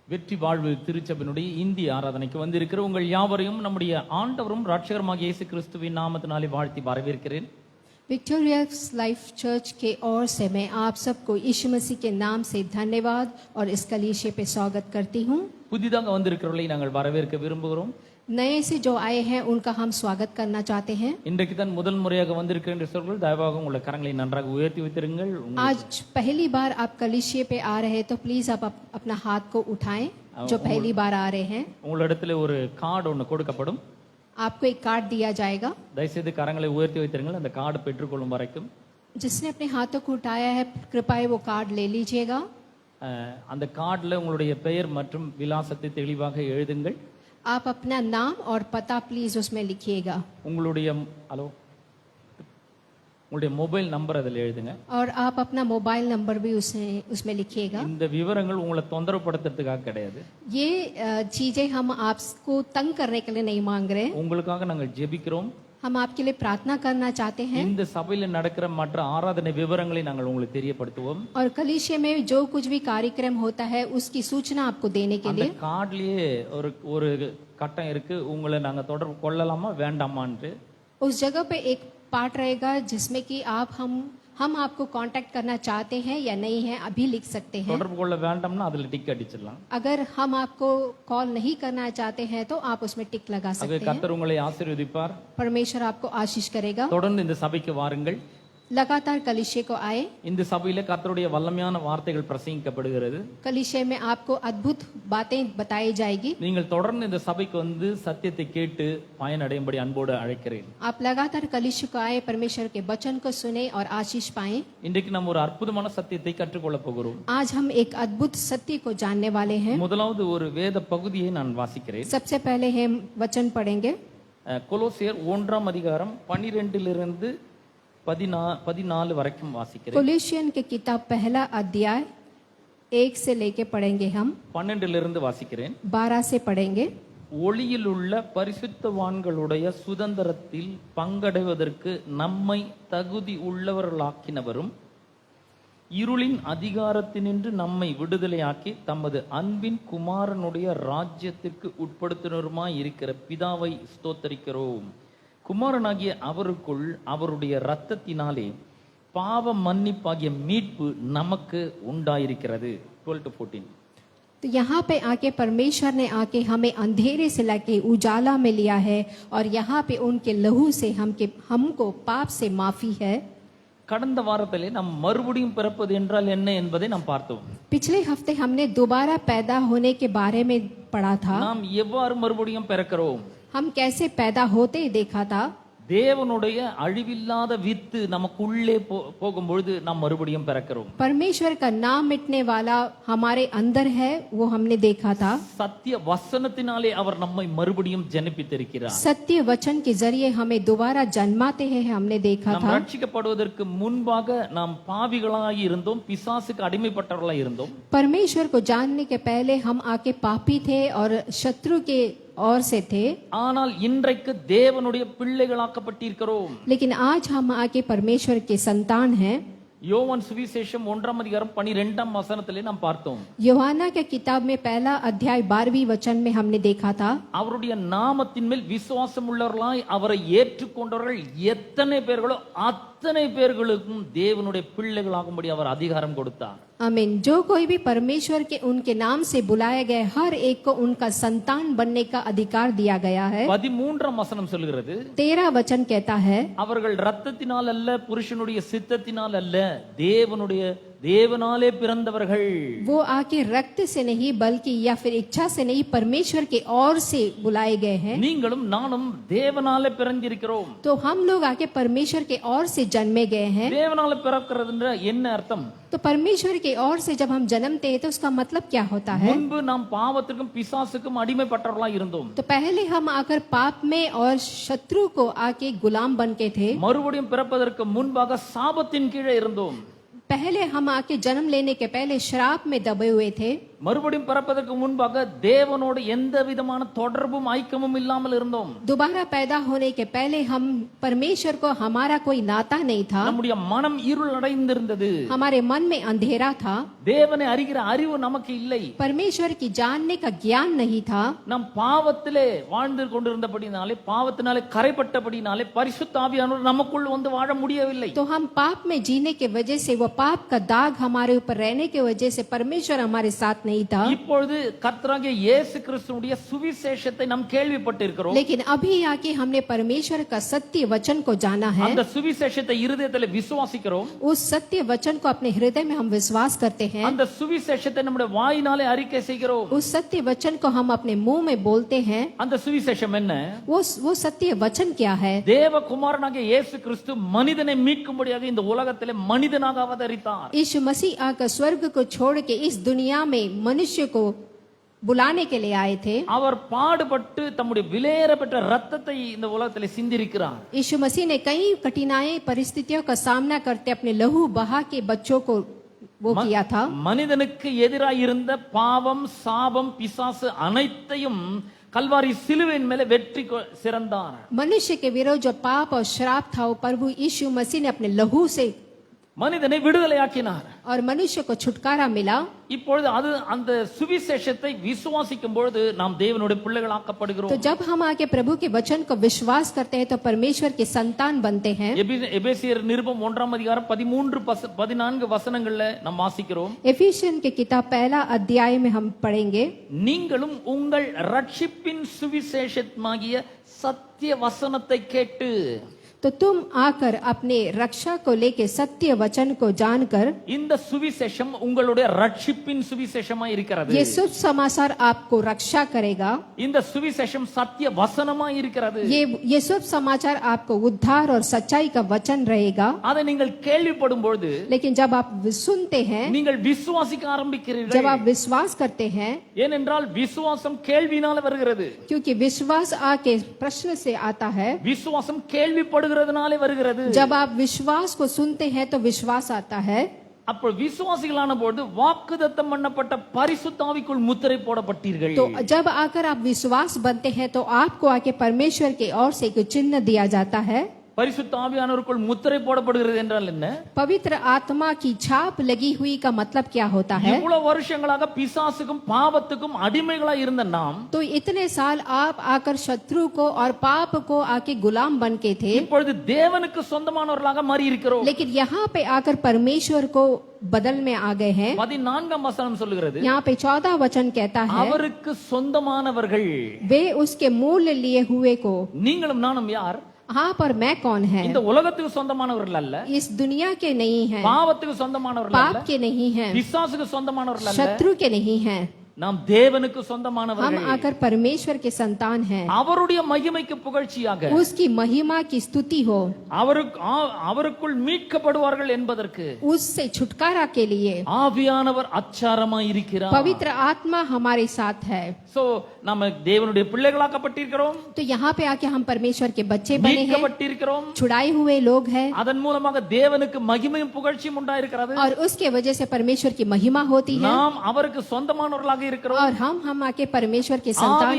வெற்றி வாழ்வு திருச்சபையினுடைய இந்திய ஆராதனைக்கு வந்திருக்கிற உங்கள் யாவரையும் நம்முடைய ஆண்டவரும் ரட்சகருமாகிய இயேசு கிறிஸ்துவின் நாமத்தினாலே வாழ்த்தி வரவேற்கிறேன். विक्टोरियस लाइफ चर्च के ओर से मैं आप सबको यीशु मसीह के नाम से धन्यवाद और इस कलीसिया पे स्वागत करती हूँ. புதிதாக வந்திருக்கிறவர்களை நாங்கள் வரவேற்க விரும்புகிறோம். नए से जो आए हैं उनका हम स्वागत करना चाहते हैं. இன்றைக்கு தான் முதல் முறையாக வந்திருக்கின்றவர்கள் தயவாக உங்கள் கரங்களை நன்றாக உயர்த்தி வைத்திருங்கள். आज पहली बार आप कलीसिया पे आ रहे हैं तो प्लीज आप अपना हाथ को उठाएं. जो पहली बार आ रहे हैं உங்களிடத்தில் ஒரு கார்டு ஒன்று கொடுக்கப்படும். आपको एक कार्ड दिया जाएगा. தயவுசெய்து கரங்களை உயர்த்தி வைத்திருங்கள். அந்த கார்டு பெற்றுக்கொள்ளும் வரைக்கும் जिसने अपने हाथों को उठाया है कृपया वो कार्ड ले लीजिएगा. அந்த கார்டில் உங்களுடைய பெயர் மற்றும் விலாசத்தை தெளிவாக எழுதுங்கள். आप अपना नाम और पता प्लीज उसमें लिखिएगा. உங்களுடைய உங்களுடைய மொபைல் நம்பர் அதில் எழுதுங்க. और आप अपना मोबाइल नंबर भी उसमें लिखिएगा. இந்த விவரங்கள் உங்களை தொந்தரவுப்படுத்துறதுக்காக கிடையாது. ये चीजें हम आपको तंग करने के लिए नहीं मांग रहे. உங்களுக்காக நாங்கள் ஜெபிக்கிறோம். हम आपके लिए प्रार्थना करना चाहते हैं. இந்த சபையில நடக்கிற மற்ற ஆராதனை விவரங்களை நாங்கள் உங்களுக்கு தெரியப்படுத்துவோம். और कलीसिया में जो कुछ भी कार्यक्रम होता है उसकी सूचना आपको देने के लिए. அந்த கார்டுலயே ஒரு கட்டம் இருக்கு. உங்களை நாங்க தொடர்பு கொள்ளலாமா வேண்டாமான்னு. उस जगह पे एक पार्ट रहेगा जिसमें कि हम आपको कांटेक्ट करना चाहते हैं या नहीं है अभी लिख सकते हैं. தொடர்பு கொள்ள வேண்டாம்னா அதுல டிக் அடிச்சிடலாம். अगर हम आपको कॉल नहीं करना चाहते हैं तो आप उसमें टिक लगा सकते हैं. கர்த்தர் உங்களை ஆசீர்வதிப்பார். परमेश्वर आपको आशीष करेगा. தொடர்ந்து இந்த சபைக்கு வாருங்கள். लगातार कलीसिया को आए. இந்த சபையில கர்த்தருடைய வல்லமையான வார்த்தைகள் பிரசங்கிக்கப்படுகிறது. कलीसिया में आपको अद्भुत बातें बताई जाएगी. நீங்கள் தொடர்ந்து இந்த சபைக்கு வந்து சத்தியத்தை கேட்டு பயனடையும்படி அன்போடு அழைக்கிறேன். आप लगातार कलीसिया को आए, परमेश्वर के वचन को सुने और आशीष पाएं. இன்றைக்கு நாம் ஒரு அற்புதமான சத்தியத்தை கற்றுக்கொள்ள போகிறோம். आज हम एक अद्भुत सत्य को जानने वाले हैं. முதலாவது ஒரு வேத பகுதியை நான் வாசிக்கிறேன். सबसे पहले हम वचन पढ़ेंगे. கொலோசியர் 1 அதிகாரம் 12 14 வரைக்கும் வாசிக்கிறேன். कोलोसियन के किताब पहला अध्याय 1 से लेके पढ़ेंगे. हम 12 வாசிக்கிறேன். 12 से पढ़ेंगे. ஒளியில் உள்ள பரிசுத்தவான்களுடைய சுதந்திரத்தில் பங்கடைவதற்கு நம்மை தகுதி உள்ளவர்களாக்கினவரும் இருளின் அதிகாரத்தினின்று நம்மை விடுதலையாக்கி தமது அன்பின் குமாரனுடைய ராஜ்யத்திற்கு உட்படுத்தினருமாய் இருக்கிற பிதாவை ஸ்தோத்தரிக்கிறோம். குமாரனாகிய அவருக்குள் அவருடைய இரத்தத்தினாலே பாவ மன்னிப்பாகிய மீட்பு நமக்கு உண்டாயிருக்கிறது. 12-14. तो यहाँ पे आके परमेश्वर ने आके हमें अंधेरे से लाके उजाला में लिया है और यहाँ पे उनके लहू से हमको पाप से माफी है. கடந்த வாரத்திலே நாம் மறுபடியும் பிறப்பது என்றால் என்ன என்பதை நாம் பார்த்தோம். पिछले हफ्ते हमने दोबारा पैदा होने के बारे में पढ़ा था. நாம் எவ்வாறு மறுபடியும் பிறக்கிறோம், हम कैसे पैदा होते देखा था. தேவனுடைய அழிவில்லாத வித்து நமக்குள்ளே போகும்பொழுது நாம் மறுபடியும் பிறக்கிறோம். परमेश्वर का नाम मिटने वाला हमारे अंदर है, वो हमने देखा था. சத்திய வசனத்தினாலே அவர் நம்மை மறுபடியும் ஜனிப்பித்திருக்கிறார். सत्य वचन के जरिए हमें दोबारा जन्माते हैं, हमने देखा நாம் था. ரட்சிக்கப்படுவதற்கு முன்பாக நாம் பாவிகளாய் இருந்தோம், பிசாசுக்கு அடிமைப்பட்டவர்களாய் இருந்தோம். परमेश्वर को जानने के पहले हम आके पापी थे और शत्रु के और से थे. ஆனால் இன்றைக்கு தேவனுடைய பிள்ளைகளாக்கப்பட்டிருக்கிறோம். लेकिन आज हम आके परमेश्वर के संतान हैं. யோவான் சுவிசேஷம் 1 அதிகாரம் 12 வசனத்திலே நாம் பார்த்தோம். யோவாना के किताब में पहला अध्याय 12वीं वचन में हमने देखा था. அவருடைய நாமத்தின் மேல் விசுவாசம் உள்ளவர்களாய் அவரை ஏற்றுக்கொண்டவர்கள் எத்தனை பேர்களோ அத்தனை பேர்களுக்கும் தேவனுடைய பிள்ளைகளாகும்படி அவர் அதிகாரம் கொடுத்தார். आमीन. जो कोई भी परमेश्वर के उनके नाम से बुलाया गया हर एक को उनका संतान बनने का अधिकार दिया गया है. 13 வசனம் சொல்கிறது, 13 वचन कहता है, அவர்கள் இரத்தத்தினால் அல்ல புருஷனுடைய சித்தத்தினால் அல்ல தேவனாலே பிறந்தவர்கள். वो आके रक्त से नहीं बल्कि या फिर इच्छा से नहीं परमेश्वर के ओर से बुलाए गए हैं. நீங்களும் நானும் தேவனாலே பிறந்திருக்கிறோம். तो हम लोग आके परमेश्वर के ओर से जन्मे गए हैं. தேவனாலே பிறக்கிறதுன்ற என்ன அர்த்தம்? तो परमेश्वर के ओर से जब हम जन्मते हैं तो उसका मतलब क्या होता है? முன்பு நாம் பாவத்திற்கும் பிசாசுக்கும் அடிமைப்பட்டவர்களாய் இருந்தோம். तो पहले हम आकर पाप में और शत्रु को आके गुलाम बन के थे. மறுபடியும் பிறப்பதற்கு முன்பாக சாபத்தின் கீழே இருந்தோம். पहले हम आके जन्म लेने के पहले श्राप में दबे हुए थे. மறுபடியும் பிறப்பதற்கு முன்பாக தேவனோடு எந்த விதமான தொடர்பும் ஐக்கியமும் இல்லாமல் இருந்தோம். दोबारा पैदा होने के पहले हम परमेश्वर को हमारा कोई नाता नहीं था. நம்முடைய மனம் இருள் அடைந்திருந்தது. हमारे मन में अंधेरा था. தேவனை அறிகிற அறிவு நமக்கு இல்லை. परमेश्वर की जानने का ज्ञान नहीं था. நாம் பாவத்திலே வாழ்ந்து கொண்டிருந்தபடினாலே, பாவத்தினாலே கரைப்பட்டபடினாலே பரிசுத்த ஆவியானவர் நமக்குள் வந்து வாழ முடியவில்லை. तो हम पाप में जीने के वजह से, वो पाप का दाग हमारे ऊपर रहने के वजह से परमेश्वर हमारे साथ नहीं था. இப்பொழுது கர்த்தராகிய இயேசு கிறிஸ்துவுடைய சுவிசேஷத்தை நாம் கேள்விப்பட்டிருக்கிறோம். लेकिन अभी आके हमने परमेश्वर का सत्य वचन को जाना है. அந்த சுவிசேஷத்தை இருதயத்திலே விசுவாசிக்கிறோம். उस सत्य वचन को अपने हृदय में हम विश्वास करते हैं. அந்த சுவிசேஷத்தை நம்முடைய வாயினாலே அறிக்கை செய்கிறோம். उस सत्य वचन को हम अपने मुंह में बोलते हैं. அந்த சுவிசேஷம் என்ன? वो सत्य वचन क्या है? தேவகுமாரனாகிய இயேசு கிறிஸ்து மனிதனை மீட்கும்படியாக இந்த உலகத்திலே மனிதனாக அவதரித்தார். यीशु मसीह आकर स्वर्ग को छोड़ के इस दुनिया में मनुष्य को बुलाने के लिए आए थे. அவர் பாடுபட்டு தம்முடைய விலையேறப்பட்ட ரத்தத்தை இந்த உலகத்திலே சிந்திருக்கிறார். यीशु मसीह ने कई कठिनाई परिस्थितियों का सामना करते अपने लहू बहा के बच्चों को वो किया था. மனிதனுக்கு எதிராக இருந்த பாவம், சாபம், பிசாசு அனைத்தையும் கல்வாரி சிலுவையின் மேலே வெற்றி சிறந்தார். मनुष्य के विरोध जो पाप और श्राप था, वो प्रभु यीशु मसीह ने अपने लहू से மனிதனை விடுதலையாக்கினார். और मनुष्य को छुटकारा मिला. இப்பொழுது அது அந்த சுவிசேஷத்தை விசுவாசிக்கும் பொழுது நாம் தேவனுடைய பிள்ளைகளாக்கப்படுகிறோம். तो जब हम आके प्रभु के वचन को विश्वास करते हैं तो परमेश्वर के संतान बनते हैं. எபேசியர் நிருபம் 1ஆம் அதிகாரம் 13-14 வசனங்கள்ல நாம் வாசிக்கிறோம். एफिसियन की किताब पहला अध्याय में हम पढ़ेंगे. நீங்களும் உங்கள் ரட்சிப்பின் சுவிசேஷமாகிய சத்திய வசனத்தை கேட்டு, तो तुम आकर अपने रक्षा को लेके सत्य वचन को जानकर, இந்த சுவிசேஷம் உங்களுடைய ரட்சிப்பின் சுவிசேஷமாய் இருக்கிறது. ये शुभ समाचार आपको रक्षा करेगा. இந்த சுவிசேஷம் சத்திய வசனமாய் இருக்கிறது. ये शुभ समाचार आपको उद्धार और सच्चाई का वचन रहेगा. அதை நீங்கள் கேள்விப்படும் பொழுது, लेकिन जब आप सुनते हैं, நீங்கள் விசுவாசிக்க जब ஆரம்பிக்கிறீர்கள். आप विश्वास करते हैं, ஏனென்றால் விசுவாசம் கேள்வினால வருகிறது. क्योंकि विश्वास आके प्रश्न से आता है. விசுவாசம் கேள்விப்படுகிறதுனாலே வருகிறது. जब आप विश्वास को सुनते हैं तो विश्वास आता है. அப்போ விசுவாசிகளான பொழுது வாக்குத்தத்தம் பண்ணப்பட்ட பரிசுத்த ஆவிக்குள் முத்திரை போடப்பட்டீர்கள். तो जब आकर आप विश्वास बनते हैं तो आपको आके परमेश्वर की ओर से एक चिन्ह दिया जाता है. பரிசுத்த ஆவியானவருக்குள் முத்திரை போடப்படுகிறது என்றால் என்ன? पवित्र आत्मा की छाप लगी हुई का मतलब क्या होता है? இவ்வளவு வருஷங்களாக பிசாசுக்கும் பாவத்துக்கும் அடிமைகளா இருந்த நாம், तो इतने साल आप आकर शत्रु को और पाप को आके गुलाम बन के थे, இப்பொழுது தேவனுக்கு சொந்தமானவர்களாக மாறி இருக்கிறோம். लेकिन यहाँ पे आकर परमेश्वर को बदल में आ गए हैं. 14ஆம் வசனம் சொல்லுகிறது, यहाँ पे 14 वचन कहता है, அவருக்கு சொந்தமானவர்கள். वे उसके मूल लिए हुए को. நீங்களும் நானும் யார்? आप और मैं कौन है? இந்த உலகத்துக்கு சொந்தமானவர்கள் அல்ல, इस दुनिया के नहीं है, பாவத்துக்கு சொந்தமானவர்கள் पाप அல்ல, के नहीं है, பிசாசுக்கு சொந்தமானவர்கள் அல்ல, शत्रु के नहीं है. நாம் தேவனுக்கு हम சொந்தமானவர்கள். आकर परमेश्वर के संतान हैं. அவருடைய மகிமைக்கு புகழ்ச்சியாக उसकी महिमा की स्तुति हो, அவருக்குள் மீட்கப்படுவார்கள் என்பதற்கு उससे छुटकारा के लिए ஆவியானவர் அச்சாரமாய் இருக்கிறார். पवित्र आत्मा हमारे साथ है. சோ நாம தேவனுடைய பிள்ளைகளாக்கப்பட்டிருக்கிறோம், तो यहाँ पे आके हम परमेश्वर के बच्चे बने हैं, மீட்கப்பட்டிருக்கிறோம். छुड़ाए हुए लोग हैं, அதன் மூலமாக தேவனுக்கு மகிமையும் புகழ்ச்சியும் உண்டாயிருக்கிறது. और उसके वजह से परमेश्वर की महिमा होती है. நாம் அவருக்கு சொந்தமானவர்களாக இருக்கிறோம். और हम आके परमेश्वर के संतान हैं.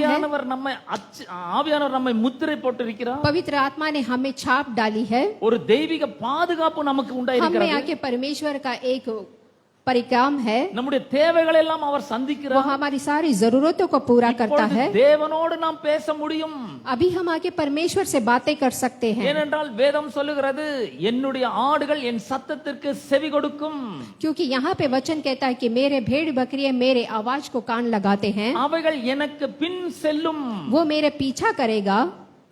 ஆவியானவர் நம்மை முத்திரை போட்டிருக்கிறார். पवित्र आत्मा ने हमें छाप डाली है. ஒரு தெய்வீக பாதுகாப்பு நமக்கு हमें உண்டாயிருக்கிறது. आके परमेश्वर का एक परिकाम है. நம்முடைய தேவைகளை எல்லாம் அவர் वो சந்திக்கிறார். हमारी सारी जरूरतों को पूरा करता இப்பொழுது है. தேவனோடு நாம் பேச முடியும். अभी हम आके परमेश्वर से बातें कर सकते हैं, ஏனென்றால் வேதம் சொல்லுகிறது, என்னுடைய ஆடுகள் என் சத்தத்திற்கு செவி கொடுக்கும். क्योंकि यहाँ पे वचन कहता है कि मेरे भेड़ बकरियां मेरे आवाज को कान लगाते हैं, அவைகள் எனக்கு பின் செல்லும். वो मेरे पीछा करेगा,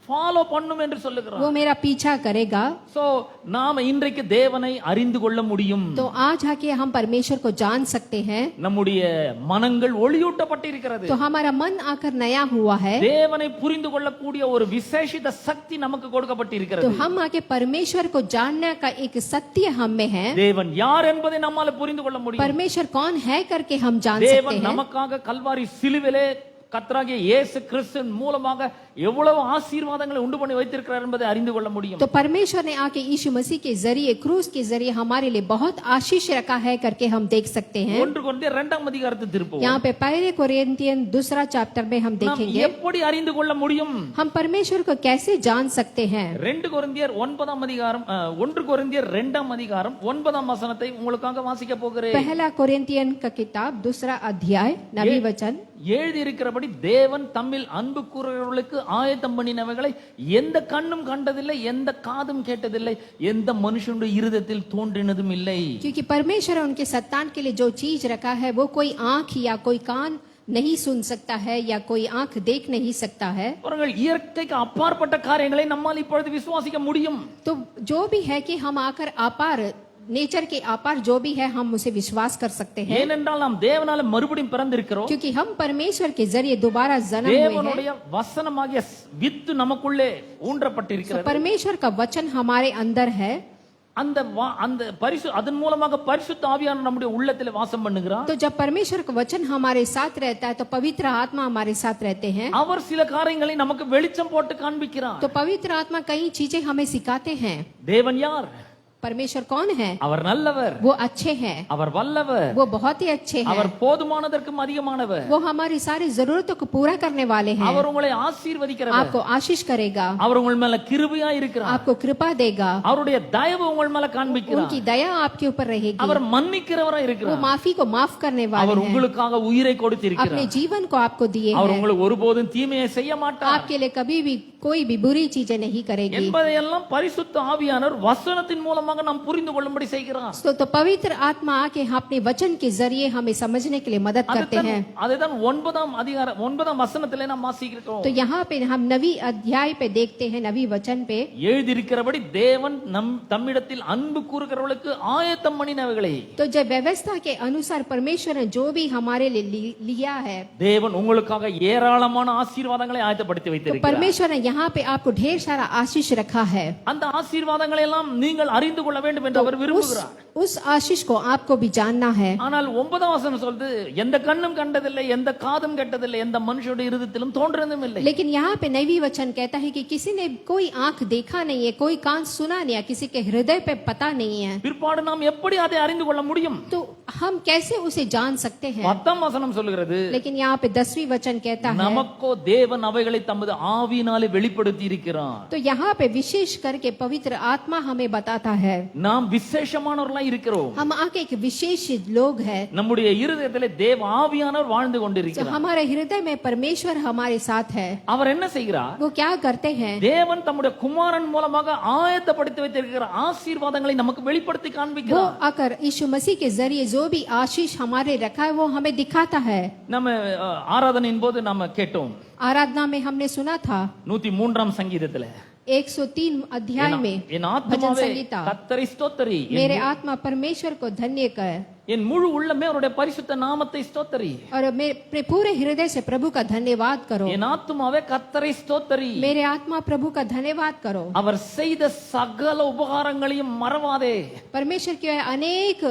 ஃபாலோ பண்ணும் என்று சொல்லுகிறார். वो मेरा पीछा करेगा. சோ நாம இன்றைக்கு தேவனை அறிந்து கொள்ள முடியும். तो आज आके हम परमेश्वर को जान सकते हैं. நம்முடைய மனங்கள் ஒளியூட்டப்பட்டிருக்கிறது. तो हमारा मन आकर नया हुआ है. தேவனை புரிந்து கொள்ளக்கூடிய ஒரு விசேஷித சக்தி நமக்கு கொடுக்கப்பட்டிருக்கிறது. तो हम आके परमेश्वर को जानने का एक सत्य हम में है. தேவன் யார் என்பதை நம்மால புரிந்து கொள்ள முடியும். परमेश्वर कौन है करके हम जान सकते தேவன் हैं. நமக்காக கல்வாரி சிலுவிலே கர்த்தராகிய இயேசு கிறிஸ்துவின் மூலமாக எவ்வளவு ஆசீர்வாதங்களை உண்டு பண்ணி வைத்திருக்கிறார் என்பதை அறிந்து கொள்ள முடியும். तो परमेश्वर ने आके यीशु मसीह के जरिए क्रूस के जरिए हमारे लिए बहुत आशीष रखा है करके हम देख सकते हैं। 1 கொரிந்தியர் 2ஆம் அதிகாரத்தை திருப்புவோம். यहाँ पे पहले कोरिन्थियन दूसरा चैप्टर में हम நாம் देखेंगे எப்படி அறிந்து கொள்ள முடியும்? हम परमेश्वर को कैसे जान सकते हैं। 2 கொரிந்தியர் 9ஆம் அதிகாரம் 1 கொரிந்தியர் 2ஆம் அதிகாரம் 9ஆம் வசனத்தை உங்களுக்காக வாசிக்க போகிறேன். पहला कोरिन्थियन का किताब दूसरा अध्याय नबी वचन எழுதியிருக்கிறபடி தேவன் தம்மில் அன்பு கூறுகிறவர்களுக்கு ஆயத்தம் பண்ணினவைகளை எந்த கண்ணும் கண்டதில்லை, எந்த காதும் கேட்டதில்லை, எந்த மனுஷனுடைய இருதயத்தில் தோன்றினதும் இல்லை. क्योंकि परमेश्वर उनके संतान के लिए जो चीज रखा है वो कोई आंख या कोई कान नहीं सुन सकता है या कोई आंख देख नहीं सकता है। அவர்கள் இயற்கைக்கு அப்பாற்பட்ட காரியங்களை நம்மால் இப்பொழுது விசுவாசிக்க முடியும். तो जो भी है कि हम आकर अपार नेचर के अपार जो भी है हम उसे विश्वास कर सकते हैं, ஏனென்றால் நாம் தேவனால மறுபடியும் பிறந்திருக்கிறோம். क्योंकि हम परमेश्वर के जरिए दोबारा जन्म हुए हैं। தேவனுடைய வசனமாகிய வித்து நமக்குள்ளே ஊன்றப்பட்டிருக்கிறது. परमेश्वर का वचन हमारे अंदर है। அந்த அதன் மூலமாக பரிசுத்த ஆவியானவர் நம்முடைய உள்ளத்திலே வாசம் பண்ணுகிறார். तो जब परमेश्वर का वचन हमारे साथ रहता है तो पवित्र आत्मा हमारे साथ रहते हैं। அவர் சில காரியங்களை நமக்கு வெளிச்சம் போட்டு காண்பிக்கிறார். तो पवित्र आत्मा कई चीजें हमें सिखाते हैं। தேவன் யார்? परमेश्वर कौन है? அவர் நல்லவர், वो अच्छे हैं, அவர் வல்லவர், वो बहुत ही अच्छे हैं, அவர் போதுமானதற்கும் அதிகமானவர், वो हमारी सारी जरूरतों को पूरा करने वाले हैं, அவர் உங்களை ஆசீர்வதிக்கிறவர், आपको आशीष करेगा, அவர் உங்கள் மேல கிருபையா இருக்கிறார், आपको कृपा देगा, அவருடைய தயவு உங்கள் மேல காண்பிக்கிறார், उनकी दया आपके ऊपर रहेगी, அவர் மன்னிக்கிறவரா वो இருக்கிறார், माफी को माफ करने वाले அவர் हैं, உங்களுக்காக உயிரை अपने கொடுத்திருக்கிறார், जीवन को आपको दिए அவர் हैं, உங்களுக்கு ஒருபோதும் தீமையை செய்ய மாட்டார் आपके लिए कभी भी कोई भी बुरी चीजें नहीं करेगी। என்பதையெல்லாம் பரிசுத்த ஆவியானவர் வசனத்தின் மூலமாக நாம் புரிந்து கொள்ளும்படி செய்கிறார். तो पवित्र आत्मा आके अपने वचन के जरिए हमें समझने के लिए मदद करते हैं। அதுதான் 9ஆம் அதிகாரம் 9ஆம் வசனத்திலே நாம் வாசிக்கிறோம். तो यहाँ पे हम नवी अध्याय पे देखते हैं, नवी वचन पे எழுதியிருக்கிறபடி தேவன் தம்மிடத்தில் அன்பு கூறுகிறவர்களுக்கு ஆயத்தம் பண்ணினவைகளை, तो जब व्यवस्था के अनुसार परमेश्वर ने जो भी हमारे लिए लिया है, தேவன் உங்களுக்காக ஏராளமான ஆசீர்வாதங்களை ஆயத்தப்படுத்தி तो வைத்திருக்கிறார். परमेश्वर ने यहाँ पे आपको ढेर सारा आशीष रखा है। அந்த ஆசீர்வாதங்களை எல்லாம் நீங்கள் அறிந்து கொள்ள வேண்டும் என்று அவர் விரும்புகிறார். उस आशीष को आपको भी जानना है। ஆனால் 9ஆம் வசனம் சொல்லுது, எந்த கண்ணும் கண்டதில்லை, எந்த காதும் கேட்டதில்லை, எந்த மனுஷனுடைய இருதயத்திலும் தோன்றதும் இல்லை. लेकिन यहाँ पे नवी वचन कहता है कि किसी ने कोई आंख देखा नहीं है, कोई कान सुना नहीं है, किसी के हृदय पे पता नहीं है। பிற்பாடு நாம் எப்படி அதை அறிந்து கொள்ள முடியும்? तो हम कैसे उसे जान सकते हैं? 10ஆம் வசனம் சொல்லுகிறது, लेकिन यहाँ पे 10वीं वचन कहता है, நமக்கோ தேவன் அவைகளை தமது ஆவியினாலே வெளிப்படுத்தி இருக்கிறார். तो यहाँ पे विशेष करके पवित्र आत्मा हमें बताता है நாம் விசேஷமானவர்களாய் இருக்கிறோம். हम आके एक विशेष लोग हैं। நம்முடைய இருதயத்திலே தேவ ஆவியானவர் வாழ்ந்து तो கொண்டிருக்கிறார். हमारे हृदय में परमेश्वर हमारे साथ है। அவர் என்ன செய்கிறார்? वो क्या करते हैं? தேவன் தம்முடைய குமாரன் மூலமாக ஆயத்தப்படுத்தி வைத்திருக்கிற ஆசீர்வாதங்களை நமக்கு வெளிப்படுத்தி वो காண்பிக்கிறார். आकर यीशु मसीह के जरिए जो भी आशीष हमारे रखा है वो हमें दिखाता है। நம்ம ஆராதனையின் போது நாம கேட்டோம், आराधना में हमने सुना था 103ஆம் சங்கீதத்துல, 103 अध्याय में என் भजन ஆத்மாவே संगीता, கர்த்தரை ஸ்தோத்தரி, मेरे आत्मा परमेश्वर को धन्य कर என் முழு உள்ளமே அவருடைய பரிசுத்த நாமத்தை ஸ்தோத்தரி. और मेरे पूरे हृदय से प्रभु का धन्यवाद करो। என் ஆத்மாவே கர்த்தரை ஸ்தோத்தரி, मेरे आत्मा प्रभु का धन्यवाद करो। அவர் செய்த சகல உபகாரங்களையும் மறவாதே. परमेश्वर के अनेक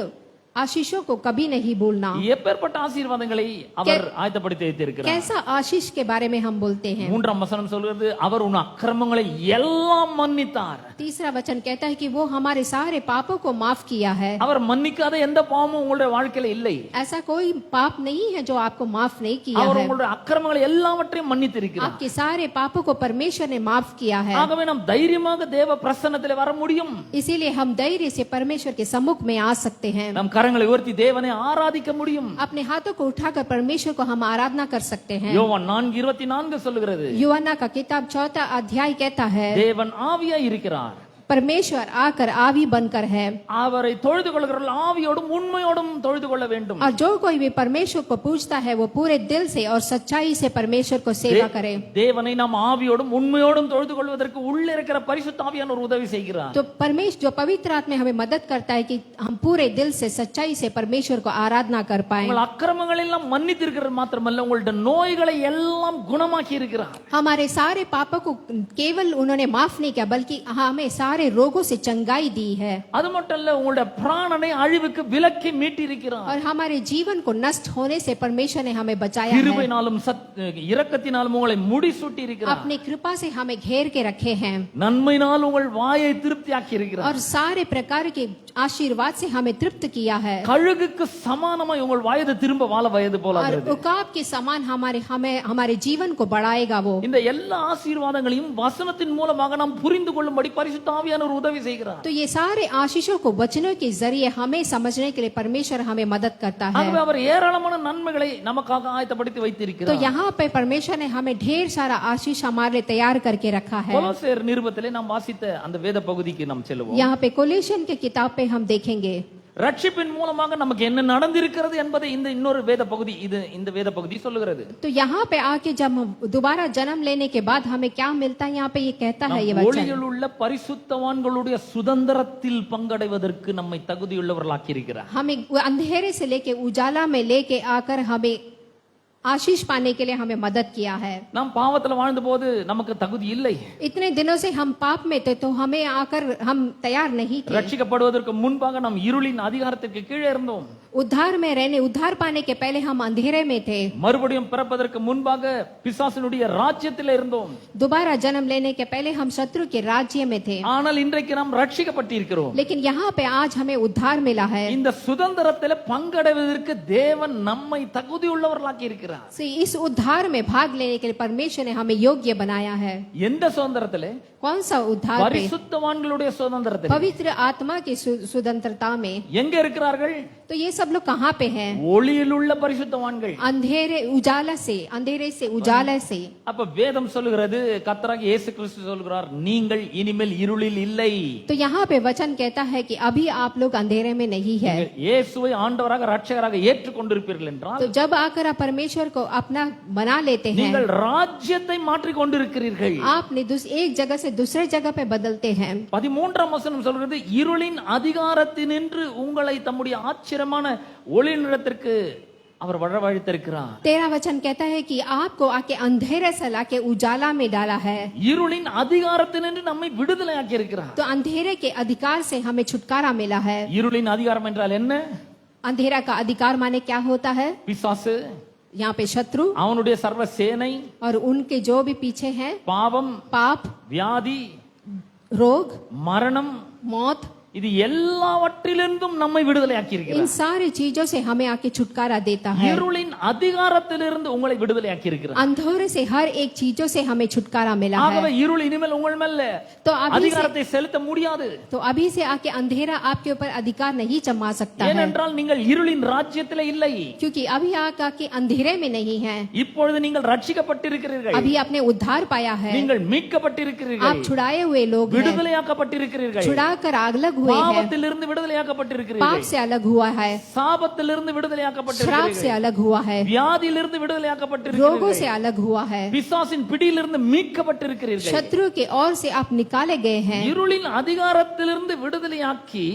आशीषों को कभी नहीं भूलना। எப்பேற்பட்ட ஆசீர்வாதங்களை அவர் ஆயத்தப்படுத்தி வைத்திருக்கிறார். कैसा आशीष के बारे में हम बोलते हैं? 3ஆம் வசனம் சொல்கிறது, அவர் உன் அக்கிரமங்களை எல்லாம் மன்னித்தார். तीसरा वचन कहता है कि वो हमारे सारे पापों को माफ किया है। அவர் மன்னிக்காத எந்த பாவமும் உங்களுடைய வாழ்க்கையில இல்லை. ऐसा कोई पाप नहीं है जो आपको माफ नहीं किया அவர் है। உங்களுடைய அக்கிரமங்களை எல்லாவற்றையும் மன்னித்திருக்கிறார். आपके सारे पापों को परमेश्वर ने माफ किया है। ஆகவே நாம் தைரியமாக தேவ பிரசன்னத்திலே வர முடியும். इसीलिए हम धैर्य से परमेश्वर के सम्मुख में आ सकते हैं। நம் கரங்களை உயர்த்தி தேவனை ஆராதிக்க முடியும். अपने हाथों को उठाकर परमेश्वर को हम आराधना कर सकते हैं। யோவான் 4:24 சொல்லுகிறது, यूहन्ना का किताब 4 अध्याय कहता है, தேவன் ஆவியாய் இருக்கிறார், परमेश्वर आकर आवी बनकर है, அவரை தொழுது கொள்கிறவர்கள் ஆவியோடும் உண்மையோடும் தொழுது கொள்ள வேண்டும். और जो कोई भी परमेश्वर को पूजता है वो पूरे दिल से और सच्चाई से परमेश्वर को सेवा करे। தேவனை நாம் ஆவியோடும் உண்மையோடும் தொழுது கொள்வதற்கு உள்ளே இருக்கிற பரிசுத்த ஆவியானவர் உதவி செய்கிறார். तो परमेश्वर जो पवित्र आत्मा हमें मदद करता है कि हम पूरे दिल से सच्चाई से परमेश्वर को आराधना कर पाए। உங்கள் அக்கிரமங்கள் எல்லாம் மன்னித்திருக்கிறது மாத்திரமல்ல, உங்களுடைய நோய்களை எல்லாம் குணமாக்கி இருக்கிறார். हमारे सारे पापों को केवल उन्होंने माफ नहीं किया बल्कि हमें सारे सारे रोगों से चंगाई दी है அது மட்டும் இல்ல, உங்களுடைய பிராணனை அழிவுக்கு விலக்கி மீட்டிருக்கிறார். और हमारे जीवन को नष्ट होने से परमेश्वर ने हमें बचाया है। கிருபையினாலும் இரக்கத்தினாலும் உங்களை முடிசூட்டி இருக்கிறார். अपनी कृपा से हमें घेर के रखे हैं நன்மையினால் உங்கள் வாயை திருப்தியாக்கி இருக்கிறார். और सारे प्रकार के आशीर्वाद से हमें तृप्त किया है। கழுகுக்கு சமானமாய் உங்கள் வயது திரும்ப வாழ வயது और போலாகிறது. उकाब के समान हमारे जीवन को बढ़ाएगा वो। இந்த எல்லா ஆசீர்வாதங்களையும் வசனத்தின் மூலமாக நாம் புரிந்து கொள்ளும்படி பரிசுத்த ஆவியானவர் உதவி செய்கிறார். तो ये सारे आशीषों को वचनों के जरिए हमें समझने के लिए परमेश्वर हमें मदद करता है। ஆகவே அவர் ஏராளமான நன்மைகளை நமக்காக ஆயத்தப்படுத்தி तो வைத்திருக்கிறார். यहाँ पे परमेश्वर ने हमें ढेर सारा आशीष हमारे लिए तैयार करके रखा है। கொலோசியர் நிருபத்திலே நாம் வாசித்த அந்த வேத பகுதிக்கு நாம் செல்வோம். यहाँ पे कोलेशियन की किताब पे हम देखेंगे ரட்சிப்பின் மூலமாக நமக்கு என்ன நடந்திருக்கிறது என்பதை இன்னொரு வேத பகுதி இந்த வேத பகுதி சொல்லுகிறது. तो यहाँ पे आके जब हम दोबारा जन्म लेने के बाद हमें क्या मिलता है, यहाँ पे ये कहता है ये वचन, ஒளியில் உள்ள பரிசுத்தவான்களுடைய சுதந்திரத்தில் பங்கடைவதற்கு நம்மை தகுதியுள்ளவர்களாக்கி இருக்கிறார். हमें अंधेरे से लेके उजाला में लेके आकर हमें आशीष पाने के लिए हमें मदद किया है। நாம் பாவத்துல வாழ்ந்த போது நமக்கு தகுதி இல்லை. इतने दिनों से हम पाप में थे तो हमें आकर हम तैयार नहीं थे। ரட்சிக்கப்படுவதற்கு முன்பாக நாம் இருளின் அதிகாரத்திற்கு கீழே இருந்தோம். उद्धार में रहने उद्धार पाने के पहले हम अंधेरे में थे। மறுபடியும் பிறப்பதற்கு முன்பாக பிசாசினுடைய ராஜ்யத்தில் இருந்தோம். दोबारा जन्म लेने के पहले हम शत्रु के राज्य में थे। ஆனால் இன்றைக்கு நாம் ரட்சிக்கப்பட்டிருக்கிறோம். लेकिन यहाँ पे आज हमें उद्धार मिला है। இந்த சுதந்திரத்தில் பங்கடைவதற்கு தேவன் நம்மை தகுதியுள்ளவர்களாக்கி இருக்கிறார். इस उद्धार में भाग लेने के लिए परमेश्वर ने हमें योग्य बनाया है। எந்த சுதந்திரத்திலே? कौन सा उद्धार पे? பரிசுத்தவான்களுடைய சுதந்திரத்தில். पवित्र आत्मा की स्वतंत्रता में। எங்க இருக்கிறார்கள்? तो ये सब लोग कहाँ पे हैं? ஒளியில் உள்ள பரிசுத்தவான்கள். अंधेरे से उजाला से। அப்ப வேதம் சொல்லுகிறது, கர்த்தராகிய இயேசு கிறிஸ்து சொல்கிறார், நீங்கள் இனிமேல் இருளில் இல்லை. तो यहाँ पे वचन कहता है कि अभी आप लोग अंधेरे में नहीं है। இயேசுவை ஆண்டவராக இரட்சகராக ஏற்றுக்கொண்டிருப்பீர்கள் என்றால், तो जब आकर आप परमेश्वर को अपना बना लेते हैं, நீங்கள் ராஜ்யத்தை மாற்றிக் கொண்டிருக்கிறீர்கள். आपने एक जगह से दूसरे जगह पे बदलते हैं। 13ஆம் வசனம் சொல்கிறது, இருளின் அதிகாரத்தினின்று உங்களை தம்முடைய ஆச்சரியமான ஒளிநிறத்திற்கு அவர் வரவழைத்திருக்கிறார். 13 वचन कहता है कि आपको आके अंधेरे से लाके उजाला में डाला है। இருளின் அதிகாரத்தினின்று நம்மை விடுதலையாக்கி இருக்கிறார். तो अंधेरे के अधिकार से हमें छुटकारा मिला है। இருளின் அதிகாரம் என்றால் என்ன? अंधेरा का अधिकार माने क्या होता है? பிசாசு, यहाँ पे शत्रु அவனுடைய சர்வ சேனை, और उनके जो भी पीछे हैं, பாவம், पाप, வியாதி, रोग, மரணம், मौत, இது எல்லாவற்றிலிருந்தும் நம்மை விடுதலையாக்கி इन இருக்கிறார். सारी चीजों से हमें आके छुटकारा देता है। இருளின் அதிகாரத்திலிருந்து உங்களை விடுதலையாக்கி இருக்கிறார். अंधेरे से हर एक चीजों से हमें छुटकारा मिला ஆகவே है। இருள் இனிமேல் உங்கள் மேல तो अभी से அதிகாரத்தை செலுத்த முடியாது. तो अभी से आके अंधेरा आपके ऊपर अधिकार नहीं जमा सकता है, ஏனென்றால் நீங்கள் இருளின் ராஜ்யத்திலே இல்லை. क्योंकि अभी आके अंधेरे में नहीं है। இப்பொழுது நீங்கள் ரட்சிக்கப்பட்டிருக்கிறீர்கள். अभी आपने उद्धार पाया है, நீங்கள் மீட்கப்பட்டிருக்கிறீர்கள். आप छुड़ाए हुए लोग हैं, விடுதலையாக்கப்பட்டிருக்கிறீர்கள். छुड़ाकर अलग हुए हैं, பாவத்திலிருந்து விடுதலையாக்கப்பட்டிருக்கிறீர்கள். पाप से अलग हुआ है, சாபத்திலிருந்து श्राप விடுதலையாக்கப்பட்டிருக்கிறீர்கள். से अलग हुआ है, வியாதியிலிருந்து रोगों விடுதலையாக்கப்பட்டிருக்கிறீர்கள். से अलग हुआ है, பிசாசின் பிடியிலிருந்து மீட்கப்பட்டிருக்கிறீர்கள். शत्रु के ओर से आप निकाले गए हैं, இருளின் அதிகாரத்திலிருந்து விடுதலையாக்கி